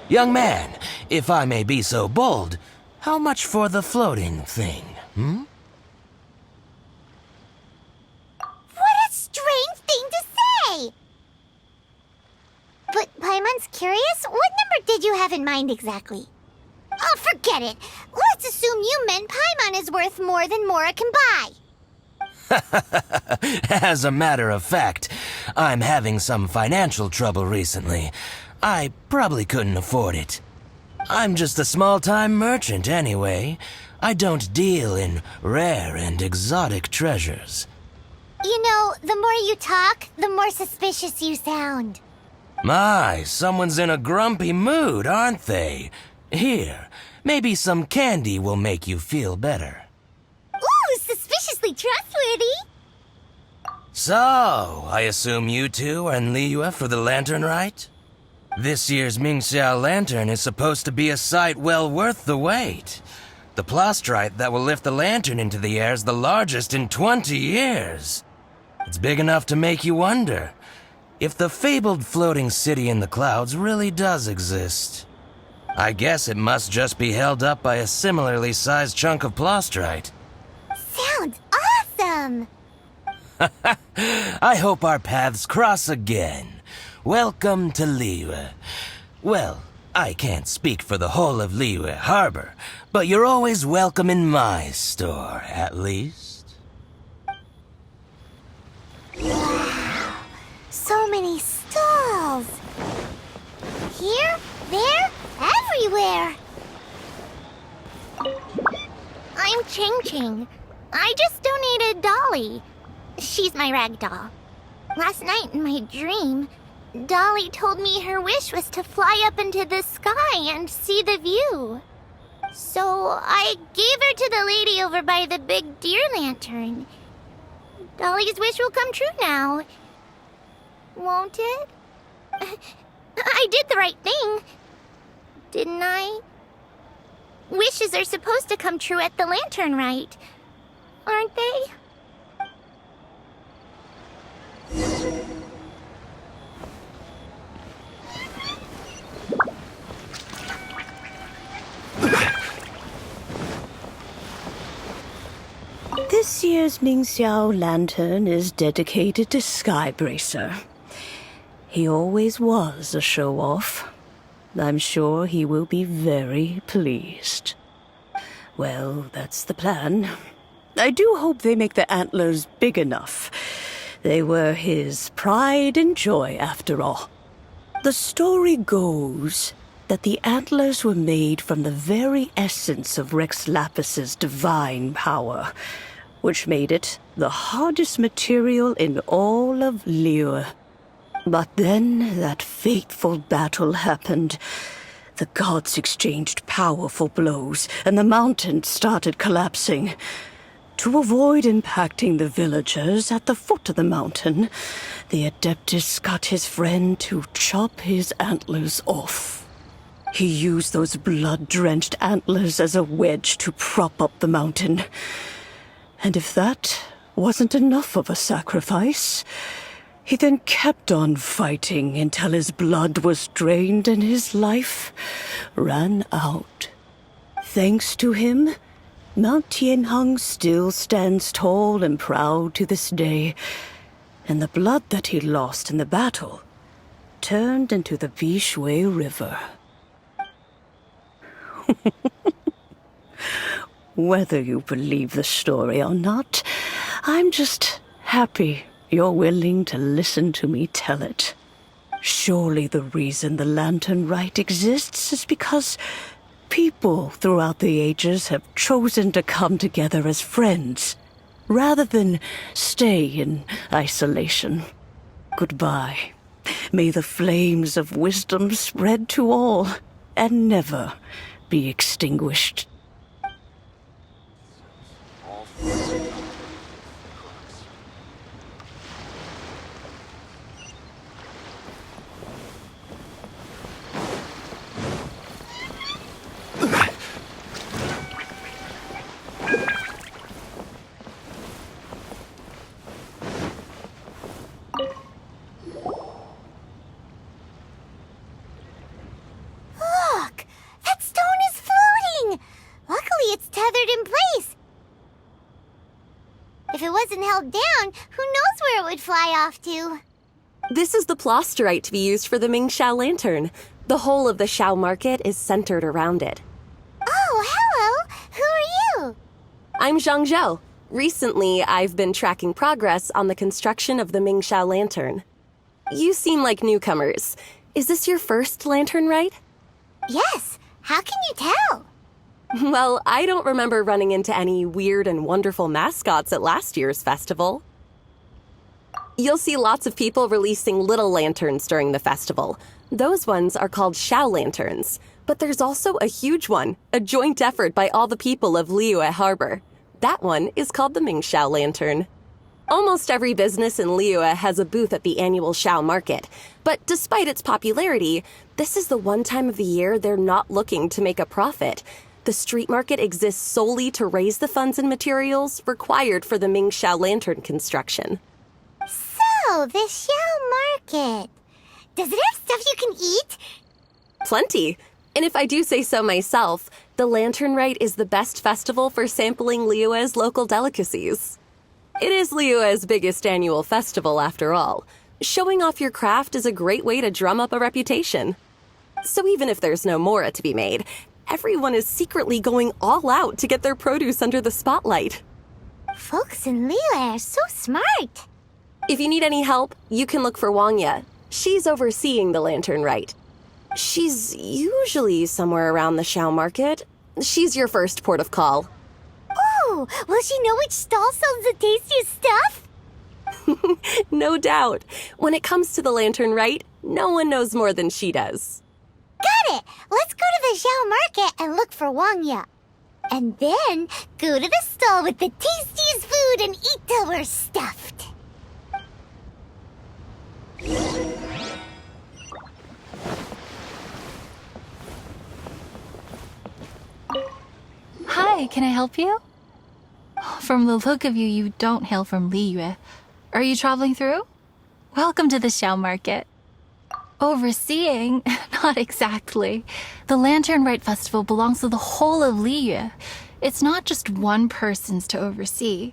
Young man, if I may be so bold, how much for the floating thing, What a strange thing to say! But Paimon's curious, what number did you have in mind exactly? Oh, forget it. Let's assume you meant Paimon is worth more than Mora can buy. As a matter of fact, I'm having some financial trouble recently. I probably couldn't afford it. I'm just a small-time merchant anyway. I don't deal in rare and exotic treasures. You know, the more you talk, the more suspicious you sound. My, someone's in a grumpy mood, aren't they? Here, maybe some candy will make you feel better. Ooh, suspiciously trustworthy! So, I assume you two are in Liyue for the Lantern Rite? This year's Mingxiao Lantern is supposed to be a sight well worth the wait. The plastrite that will lift the lantern into the air is the largest in 20 years. It's big enough to make you wonder if the fabled floating city in the clouds really does exist. I guess it must just be held up by a similarly sized chunk of plastrite. Sounds awesome! I hope our paths cross again. Welcome to Liyue. Well, I can't speak for the whole of Liyue Harbor, but you're always welcome in my store, at least. Wow, so many stalls! Here, there, everywhere! I'm Ching Ching. I just donated Dolly. She's my rag doll. Last night in my dream, Dolly told me her wish was to fly up into the sky and see the view. So I gave her to the lady over by the big deer lantern. Dolly's wish will come true now. Won't it? I did the right thing, didn't I? Wishes are supposed to come true at the Lantern Rite, aren't they? This year's Mingxiao Lantern is dedicated to Skybracer. He always was a show-off. I'm sure he will be very pleased. Well, that's the plan. I do hope they make the antlers big enough. They were his pride and joy, after all. The story goes that the antlers were made from the very essence of Rex Lapis's divine power, which made it the hardest material in all of Liyue. But then that fateful battle happened. The gods exchanged powerful blows, and the mountain started collapsing. To avoid impacting the villagers at the foot of the mountain, the Adeptus got his friend to chop his antlers off. He used those blood-drenched antlers as a wedge to prop up the mountain. And if that wasn't enough of a sacrifice, he then kept on fighting until his blood was drained and his life ran out. Thanks to him, Mount Tianheng still stands tall and proud to this day, and the blood that he lost in the battle turned into the Bishui River. Whether you believe the story or not, I'm just happy you're willing to listen to me tell it. Surely the reason the Lantern Rite exists is because people throughout the ages have chosen to come together as friends, rather than stay in isolation. Goodbye. May the flames of wisdom spread to all, and never be extinguished. Look! That stone is floating! Luckily it's tethered in place. If it wasn't held down, who knows where it would fly off to? This is the plasterite to be used for the Mingxiao lantern. The whole of the Xiao market is centered around it. Oh, hello! Who are you? I'm Zhang Zhou. Recently, I've been tracking progress on the construction of the Mingxiao lantern. You seem like newcomers. Is this your first Lantern Rite? Yes. How can you tell? Well, I don't remember running into any weird and wonderful mascots at last year's festival. You'll see lots of people releasing little lanterns during the festival. Those ones are called Xiao lanterns. But there's also a huge one, a joint effort by all the people of Liyue Harbor. That one is called the Mingxiao lantern. Almost every business in Liyue has a booth at the annual Xiao market. But despite its popularity, this is the one time of the year they're not looking to make a profit. The street market exists solely to raise the funds and materials required for the Mingxiao lantern construction. So, the Xiao market. Does it have stuff you can eat? Plenty. And if I do say so myself, the Lantern Rite is the best festival for sampling Liyue's local delicacies. It is Liyue's biggest annual festival, after all. Showing off your craft is a great way to drum up a reputation. So even if there's no mora to be made, everyone is secretly going all out to get their produce under the spotlight. Folks in Liyue are so smart. If you need any help, you can look for Wangya. She's overseeing the Lantern Rite. She's usually somewhere around the Xiao market. She's your first port of call. Oh, will she know which stall sells the tastiest stuff? No doubt. When it comes to the Lantern Rite, no one knows more than she does. Got it! Let's go to the Xiao market and look for Wangya. And then go to the stall with the tastiest food and eat till we're stuffed. Hi, can I help you? From the look of you, you don't hail from Liyue. Are you traveling through? Welcome to the Xiao market. Overseeing? Not exactly. The Lantern Rite Festival belongs to the whole of Liyue. It's not just one person's to oversee.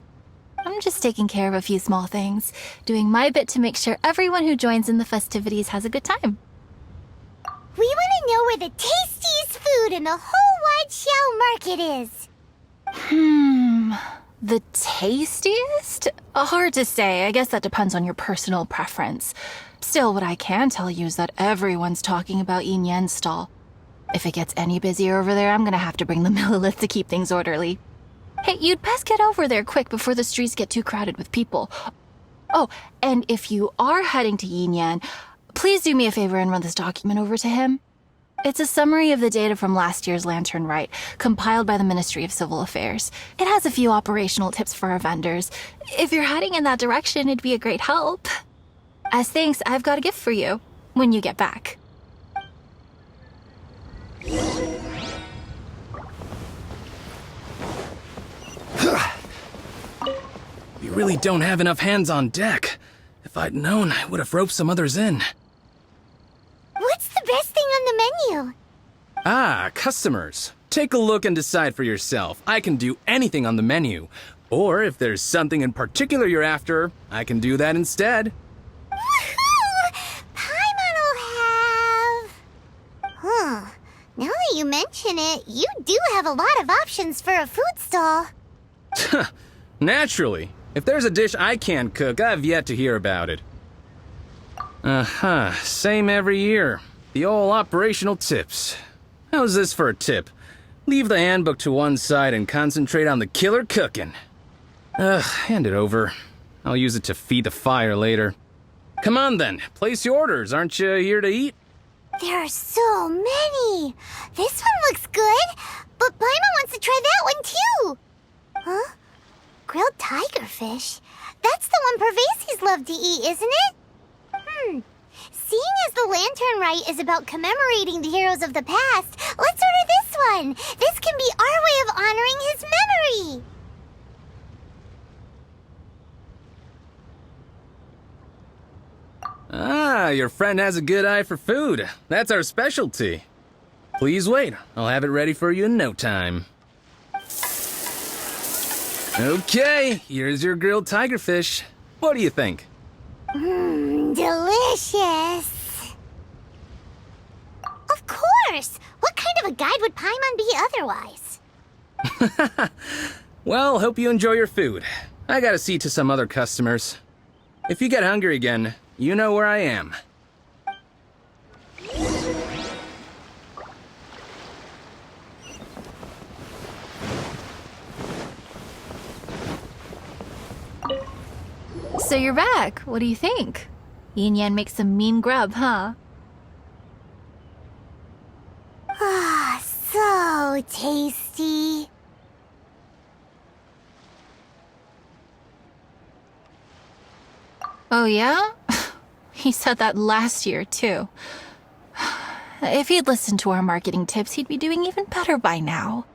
I'm just taking care of a few small things, doing my bit to make sure everyone who joins in the festivities has a good time. We want to know where the tastiest food in the whole wide Xiao market is. The tastiest? Hard to say. I guess that depends on your personal preference. Still, what I can tell you is that everyone's talking about Yin Yan's stall. If it gets any busier over there, I'm gonna have to bring the millilith to keep things orderly. Hey, you'd best get over there quick before the streets get too crowded with people. Oh, and if you are heading to Yin Yan, please do me a favor and run this document over to him. It's a summary of the data from last year's Lantern Rite, compiled by the Ministry of Civil Affairs. It has a few operational tips for our vendors. If you're heading in that direction, it'd be a great help. As thanks, I've got a gift for you when you get back. We really don't have enough hands on deck. If I'd known, I would have roped some others in. What's the best thing on the menu? Ah, customers. Take a look and decide for yourself. I can do anything on the menu. Or if there's something in particular you're after, I can do that instead. Woohoo! Paimon will have... Huh. Now that you mention it, you do have a lot of options for a food stall. Naturally. If there's a dish I can't cook, I've yet to hear about it. Same every year. The old operational tips. How's this for a tip? Leave the handbook to one side and concentrate on the killer cooking. Hand it over. I'll use it to feed the fire later. Come on then, place your orders. Aren't you here to eat? There are so many. This one looks good, but Paimon wants to try that one too. Huh? Grilled tigerfish? That's the one Pervases love to eat, isn't it? Seeing as the Lantern Rite is about commemorating the heroes of the past, let's order this one. This can be our way of honoring his memory. Ah, your friend has a good eye for food. That's our specialty. Please wait. I'll have it ready for you in no time. Okay, here's your grilled tigerfish. What do you think? Delicious. Of course. What kind of a guide would Paimon be otherwise? Well, hope you enjoy your food. I gotta see to some other customers. If you get hungry again, you know where I am. So you're back. What do you think? Yin Yan makes some mean grub, huh? Ah, so tasty. Oh, yeah? He said that last year, too. If he'd listened to our marketing tips, he'd be doing even better by now.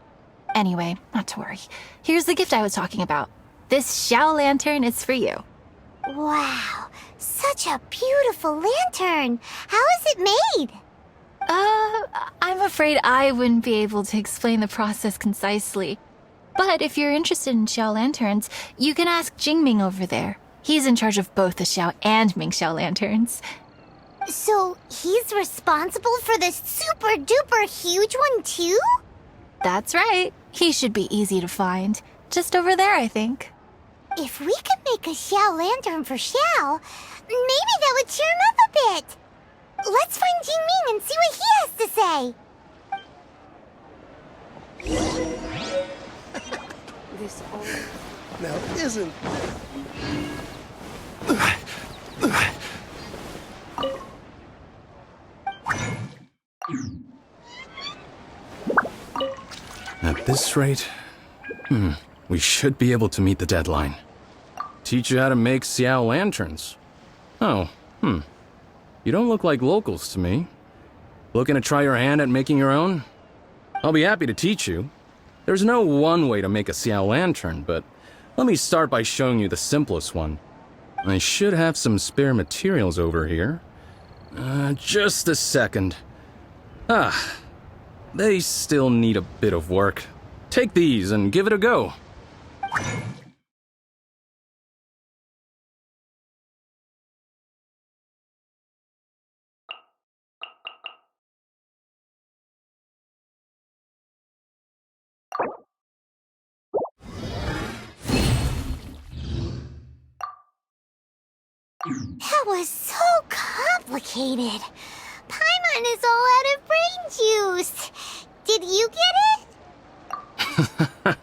Anyway, not to worry. Here's the gift I was talking about. This Xiao lantern is for you. Wow, such a beautiful lantern. How is it made? I'm afraid I wouldn't be able to explain the process concisely. But if you're interested in Xiao lanterns, you can ask Jingming over there. He's in charge of both the Xiao and Mingxiao lanterns. So he's responsible for this super duper huge one too? That's right. He should be easy to find. Just over there, I think. If we could make a Xiao lantern for Xiao, maybe that would cheer him up a bit. Let's find Jingming and see what he has to say. This now isn't. At this rate, we should be able to meet the deadline. Teach you how to make Xiao lanterns. Oh, You don't look like locals to me. Looking to try your hand at making your own? I'll be happy to teach you. There's no one way to make a Xiao lantern, but let me start by showing you the simplest one. I should have some spare materials over here. Just a second. They still need a bit of work. Take these and give it a go. That was so complicated. Paimon is all out of brain juice. Did you get it?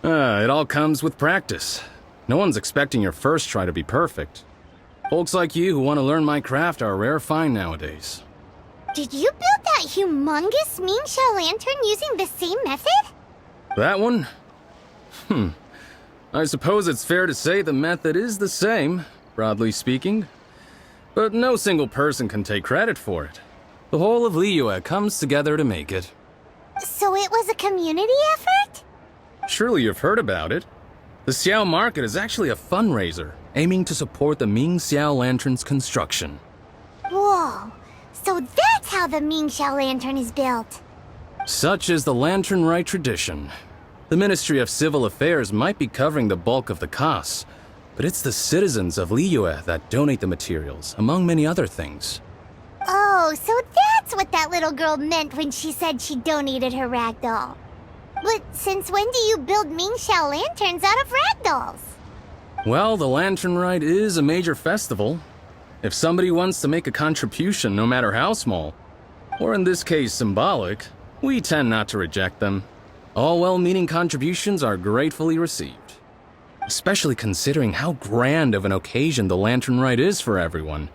It all comes with practice. No one's expecting your first try to be perfect. Folks like you who want to learn my craft are a rare find nowadays. Did you build that humongous Mingxiao lantern using the same method? That one? I suppose it's fair to say the method is the same, broadly speaking. But no single person can take credit for it. The whole of Liyue comes together to make it. So it was a community effort? Surely you've heard about it. The Xiao Market is actually a fundraiser aiming to support the Ming Xiao Lantern's construction. Whoa. So that's how the Mingxiao lantern is built. Such is the Lantern Rite tradition. The Ministry of Civil Affairs might be covering the bulk of the costs, but it's the citizens of Liyue that donate the materials, among many other things. Oh, so that's what that little girl meant when she said she donated her ragdoll. But since when do you build Mingxiao lanterns out of ragdolls? Well, the Lantern Rite is a major festival. If somebody wants to make a contribution, no matter how small, or in this case symbolic, we tend not to reject them. All well-meaning contributions are gratefully received. Especially considering how grand of an occasion the Lantern Rite is for everyone.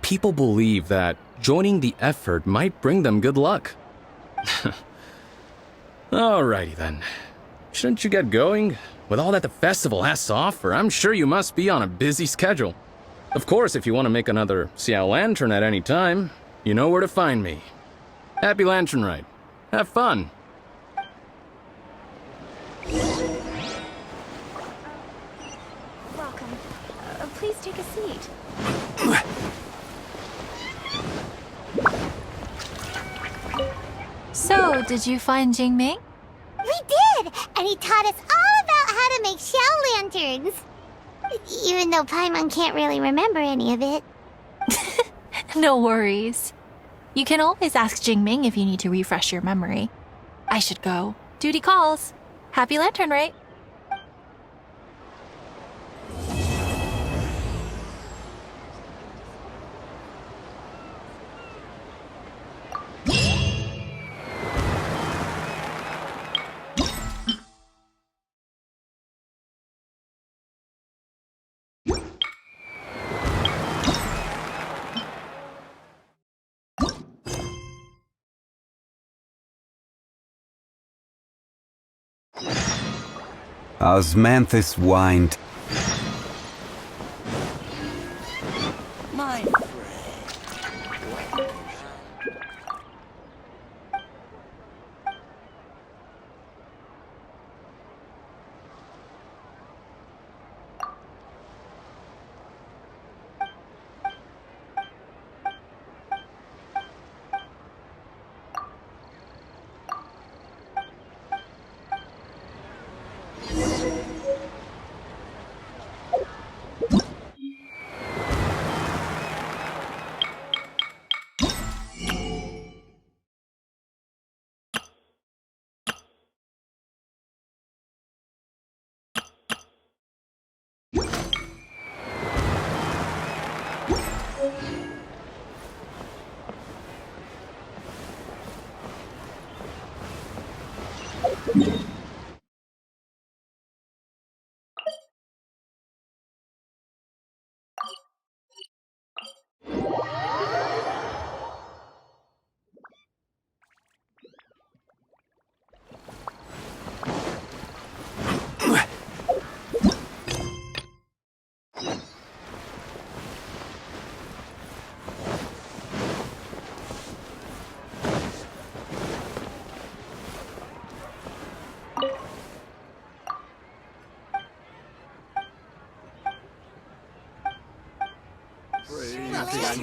People believe that joining the effort might bring them good luck. Alrighty then. Shouldn't you get going? With all that the festival has to offer, I'm sure you must be on a busy schedule. Of course, if you want to make another Xiao Lantern at any time, you know where to find me. Happy Lantern Rite. Have fun. Welcome. Please take a seat. So, did you find Jingming? We did! And he taught us all about how to make Xiao lanterns. Even though Paimon can't really remember any of it. No worries. You can always ask Jingming if you need to refresh your memory. I should go. Duty calls. Happy Lantern Rite. Osmanthus whined. My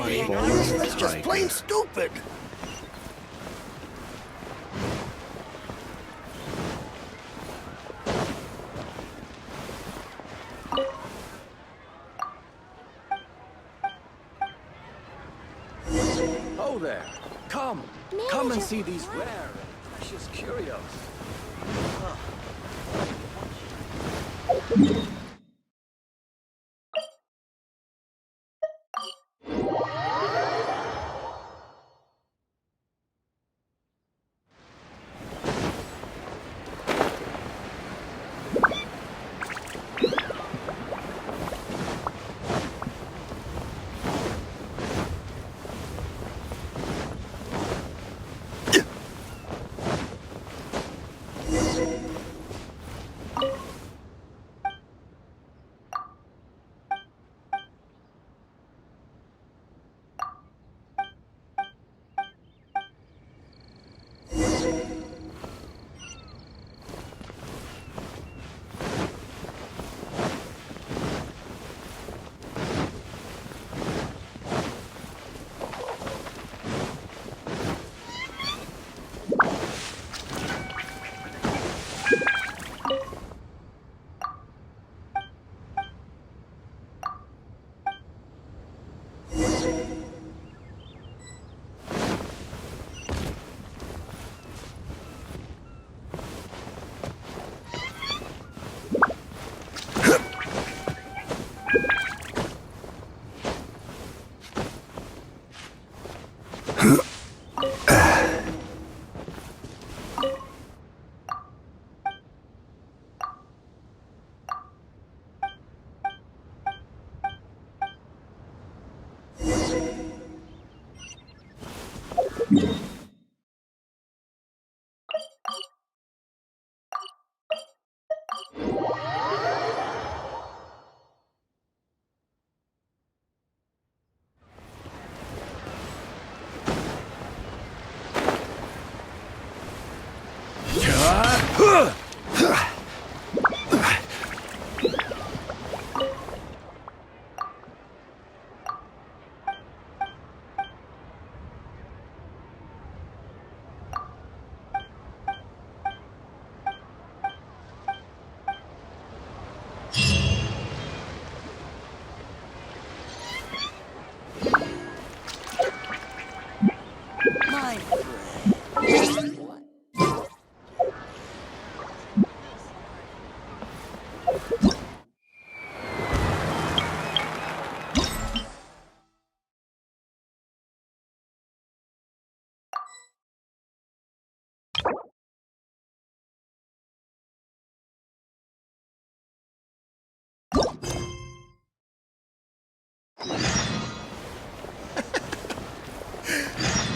It's just plain stupid. Oh there. Come and see these rare and precious curios.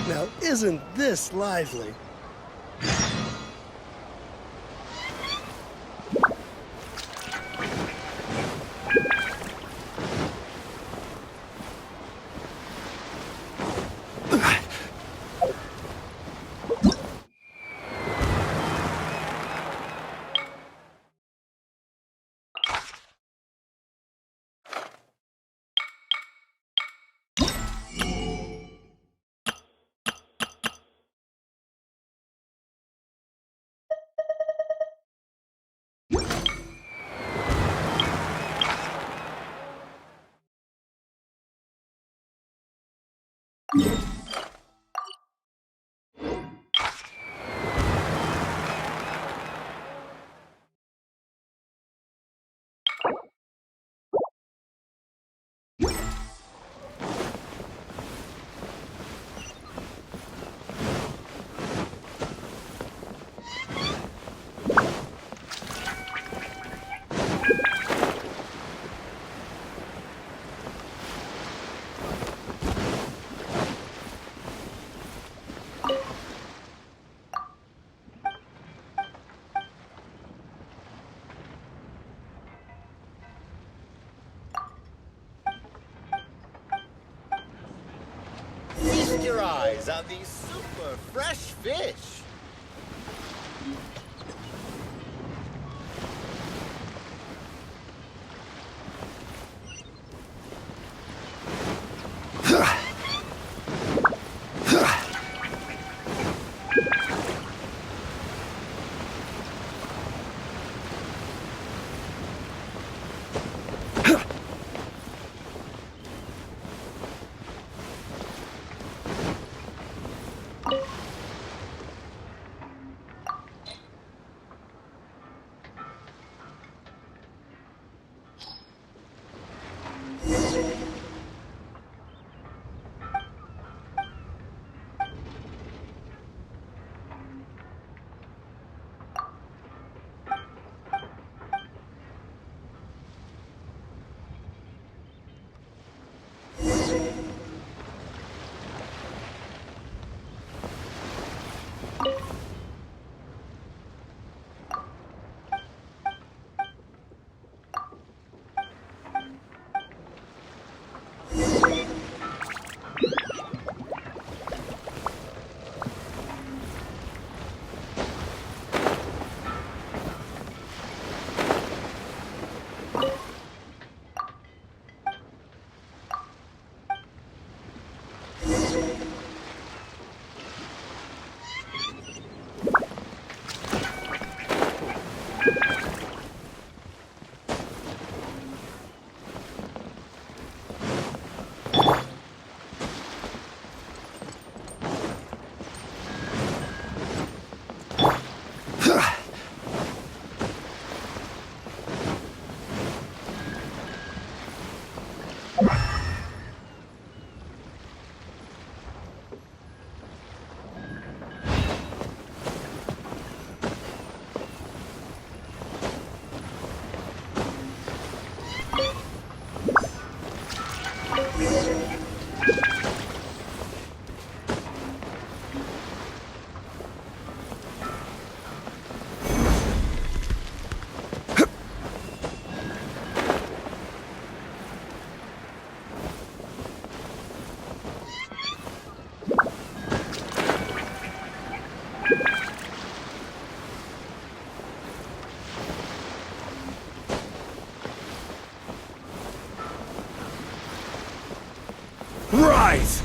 Now, isn't this lively? Feast your eyes on these super fresh fish. Rise!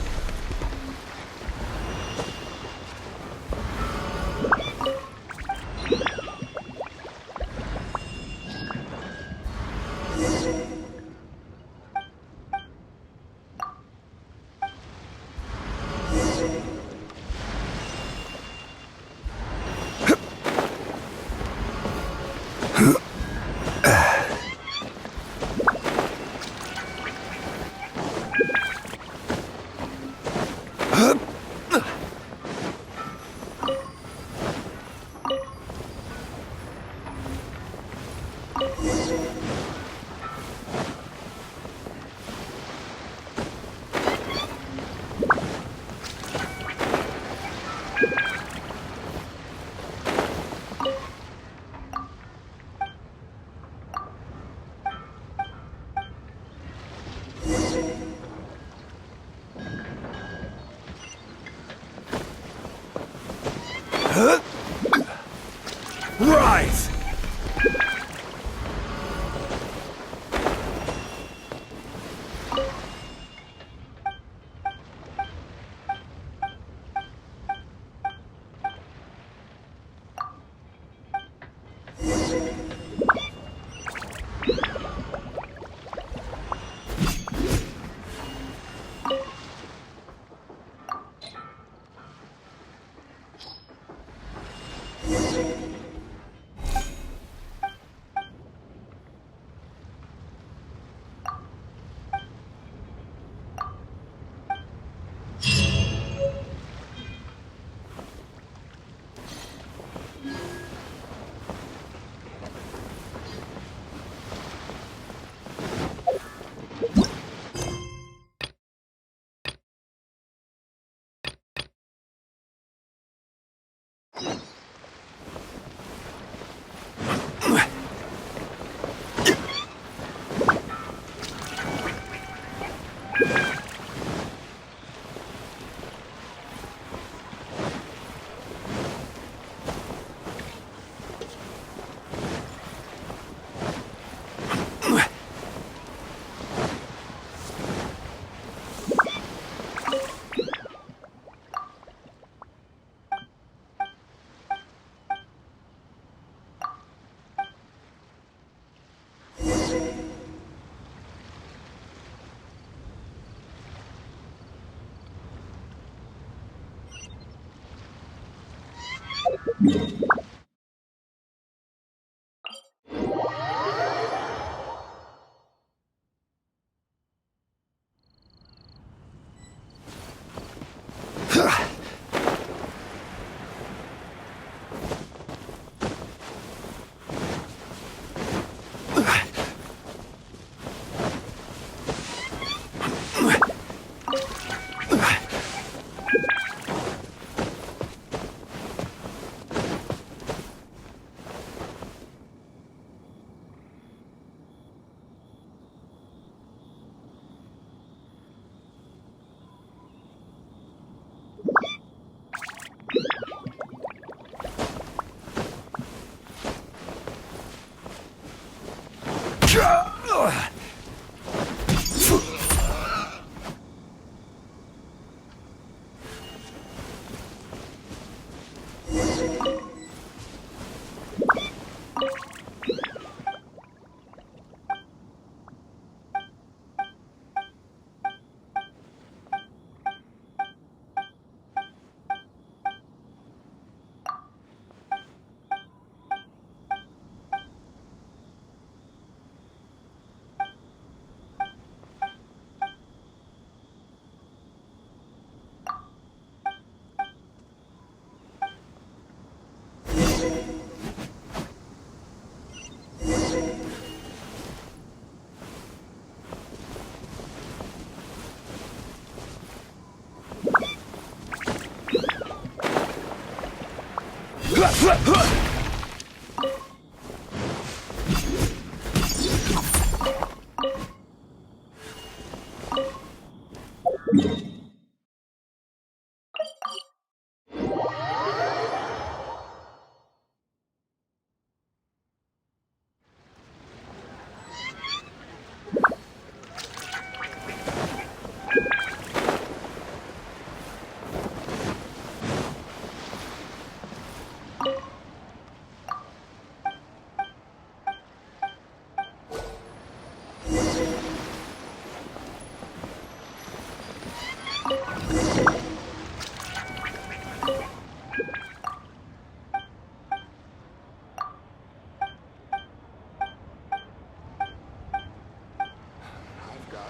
Rise!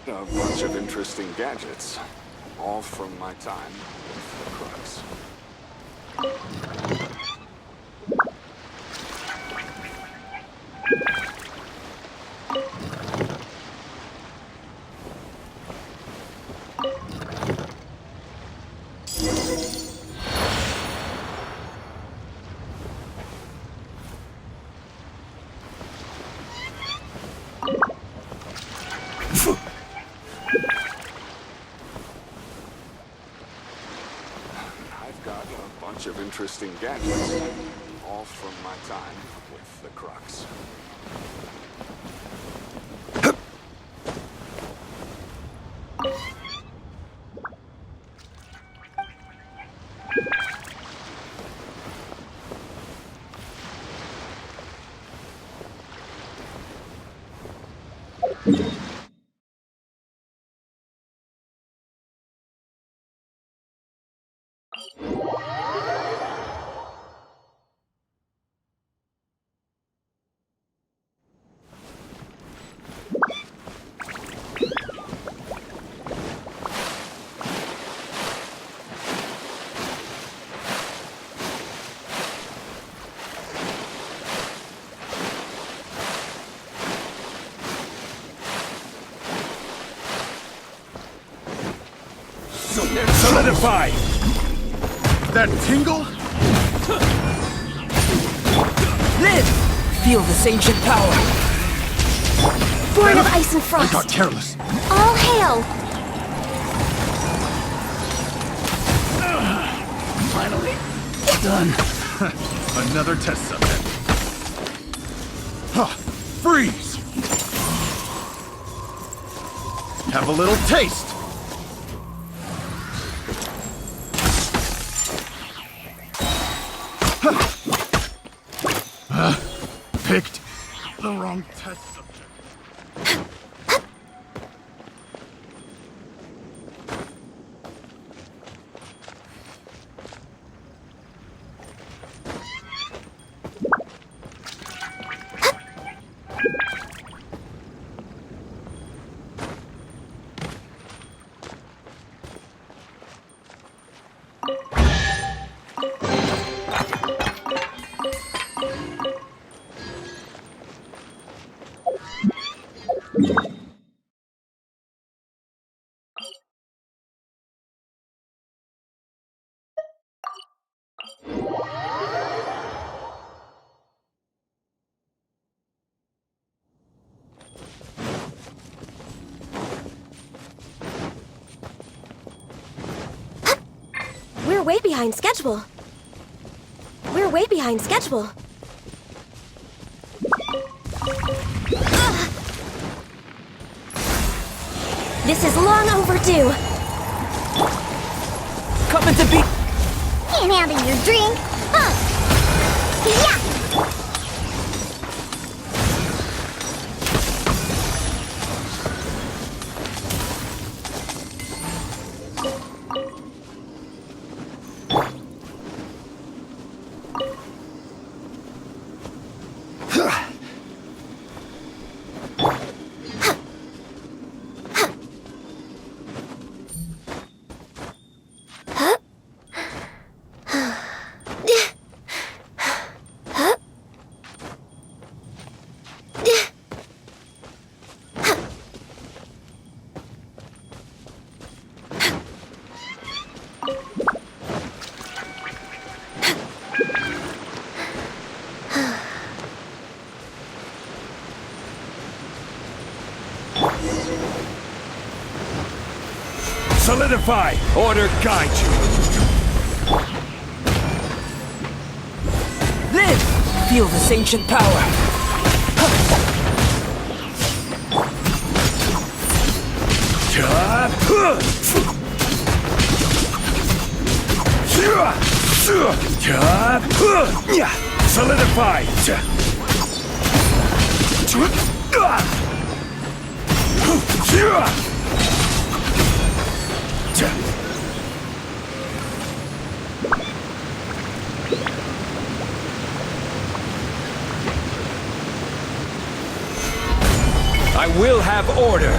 A bunch of interesting gadgets, all from my time with the crooks. interesting gadgets. All from my time with the Crux. Solidify! That tingle? Live! Feel this ancient power. Born of ice and frost. I got careless. All hail! Finally done. Another test subject. Huh. Freeze! Have a little taste! Picked the wrong test subject. We're way behind schedule. We're way behind schedule. This is long overdue. Coming to be. Can't handle your drink. Yeah. Solidify! Order guide you! Live! Feel this ancient power. Solidify! I will have order.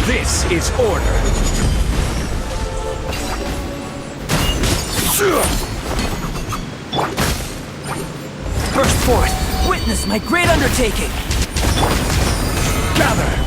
This is order. Burst forth! Witness my great undertaking! Gather!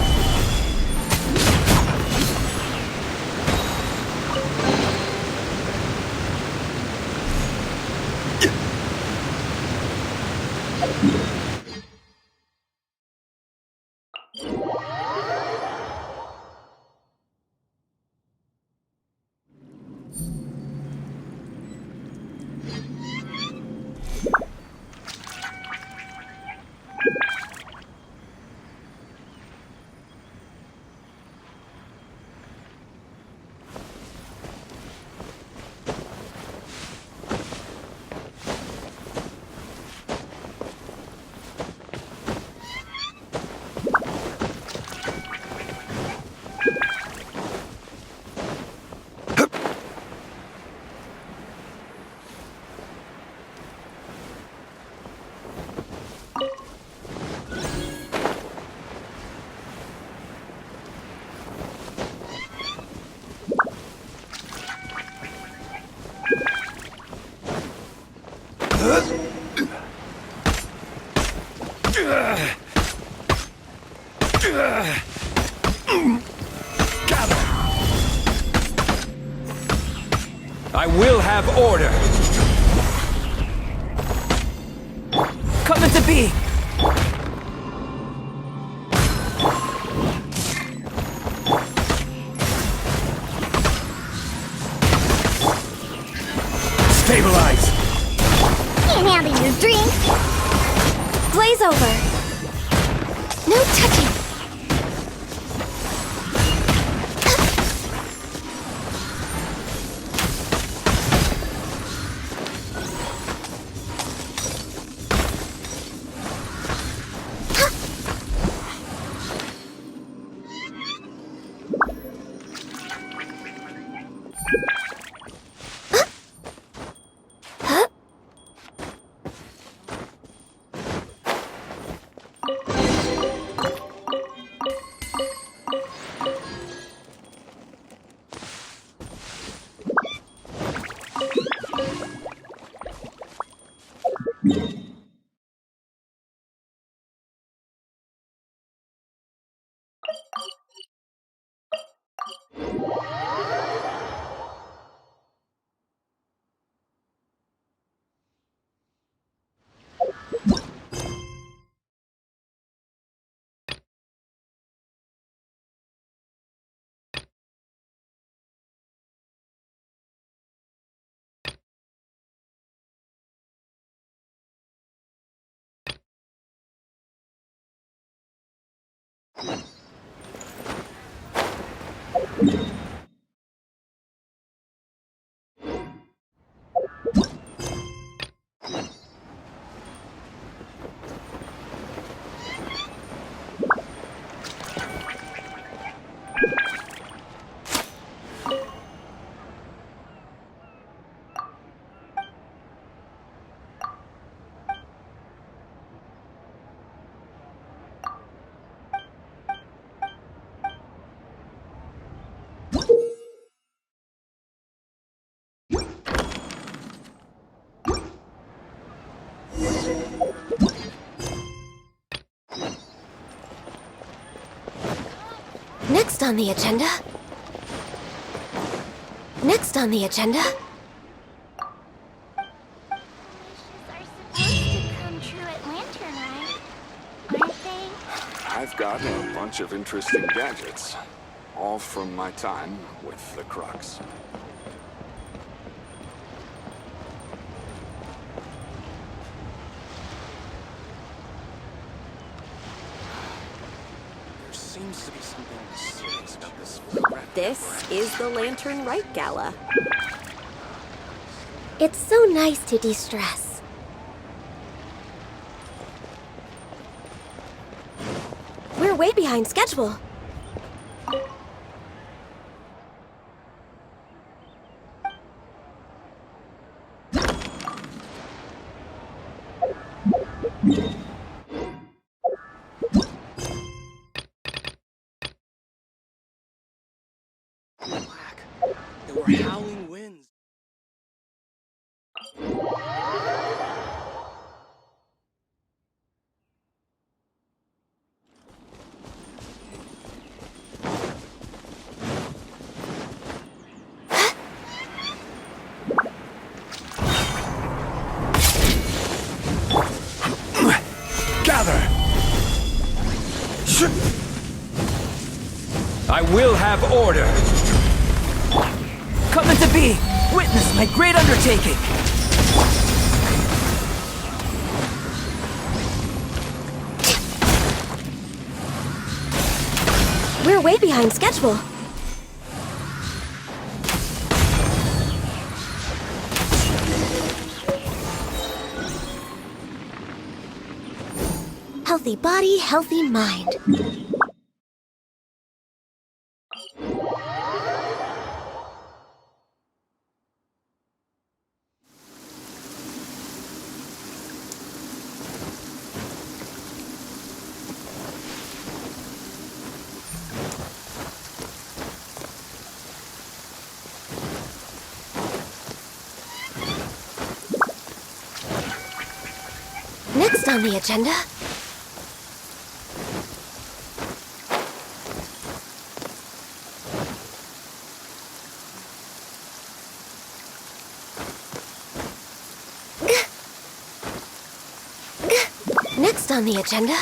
I will have order. Come into being! Stabilize! Can't handle your drink. Glaze over. No touching. Next on the agenda. Next on the agenda. Come true at Lantern Rite, aren't they? I've got a bunch of interesting gadgets, all from my time with the Crux. There seems to be something mysterious about this. This is the Lantern Rite Gala. It's so nice to de-stress. We're way behind schedule. There were howling winds. I will have order! Come into being! Witness my great undertaking! We're way behind schedule. Healthy body, healthy mind. Next on the agenda... Next on the agenda...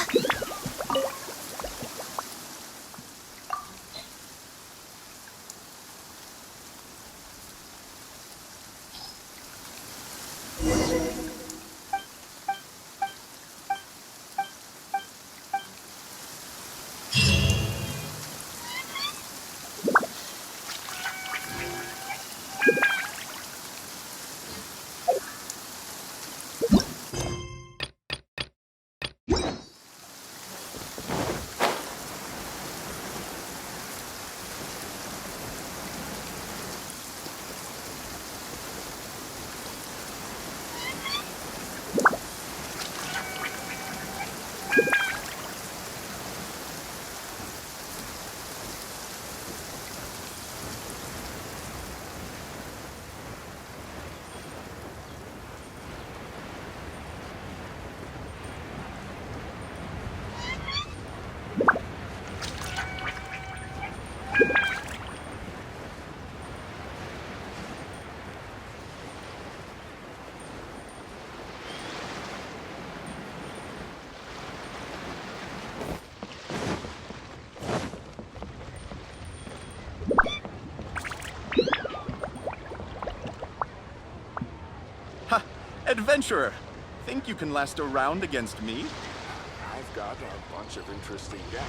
Adventurer, think you can last a round against me? I've got a bunch of interesting gadgets.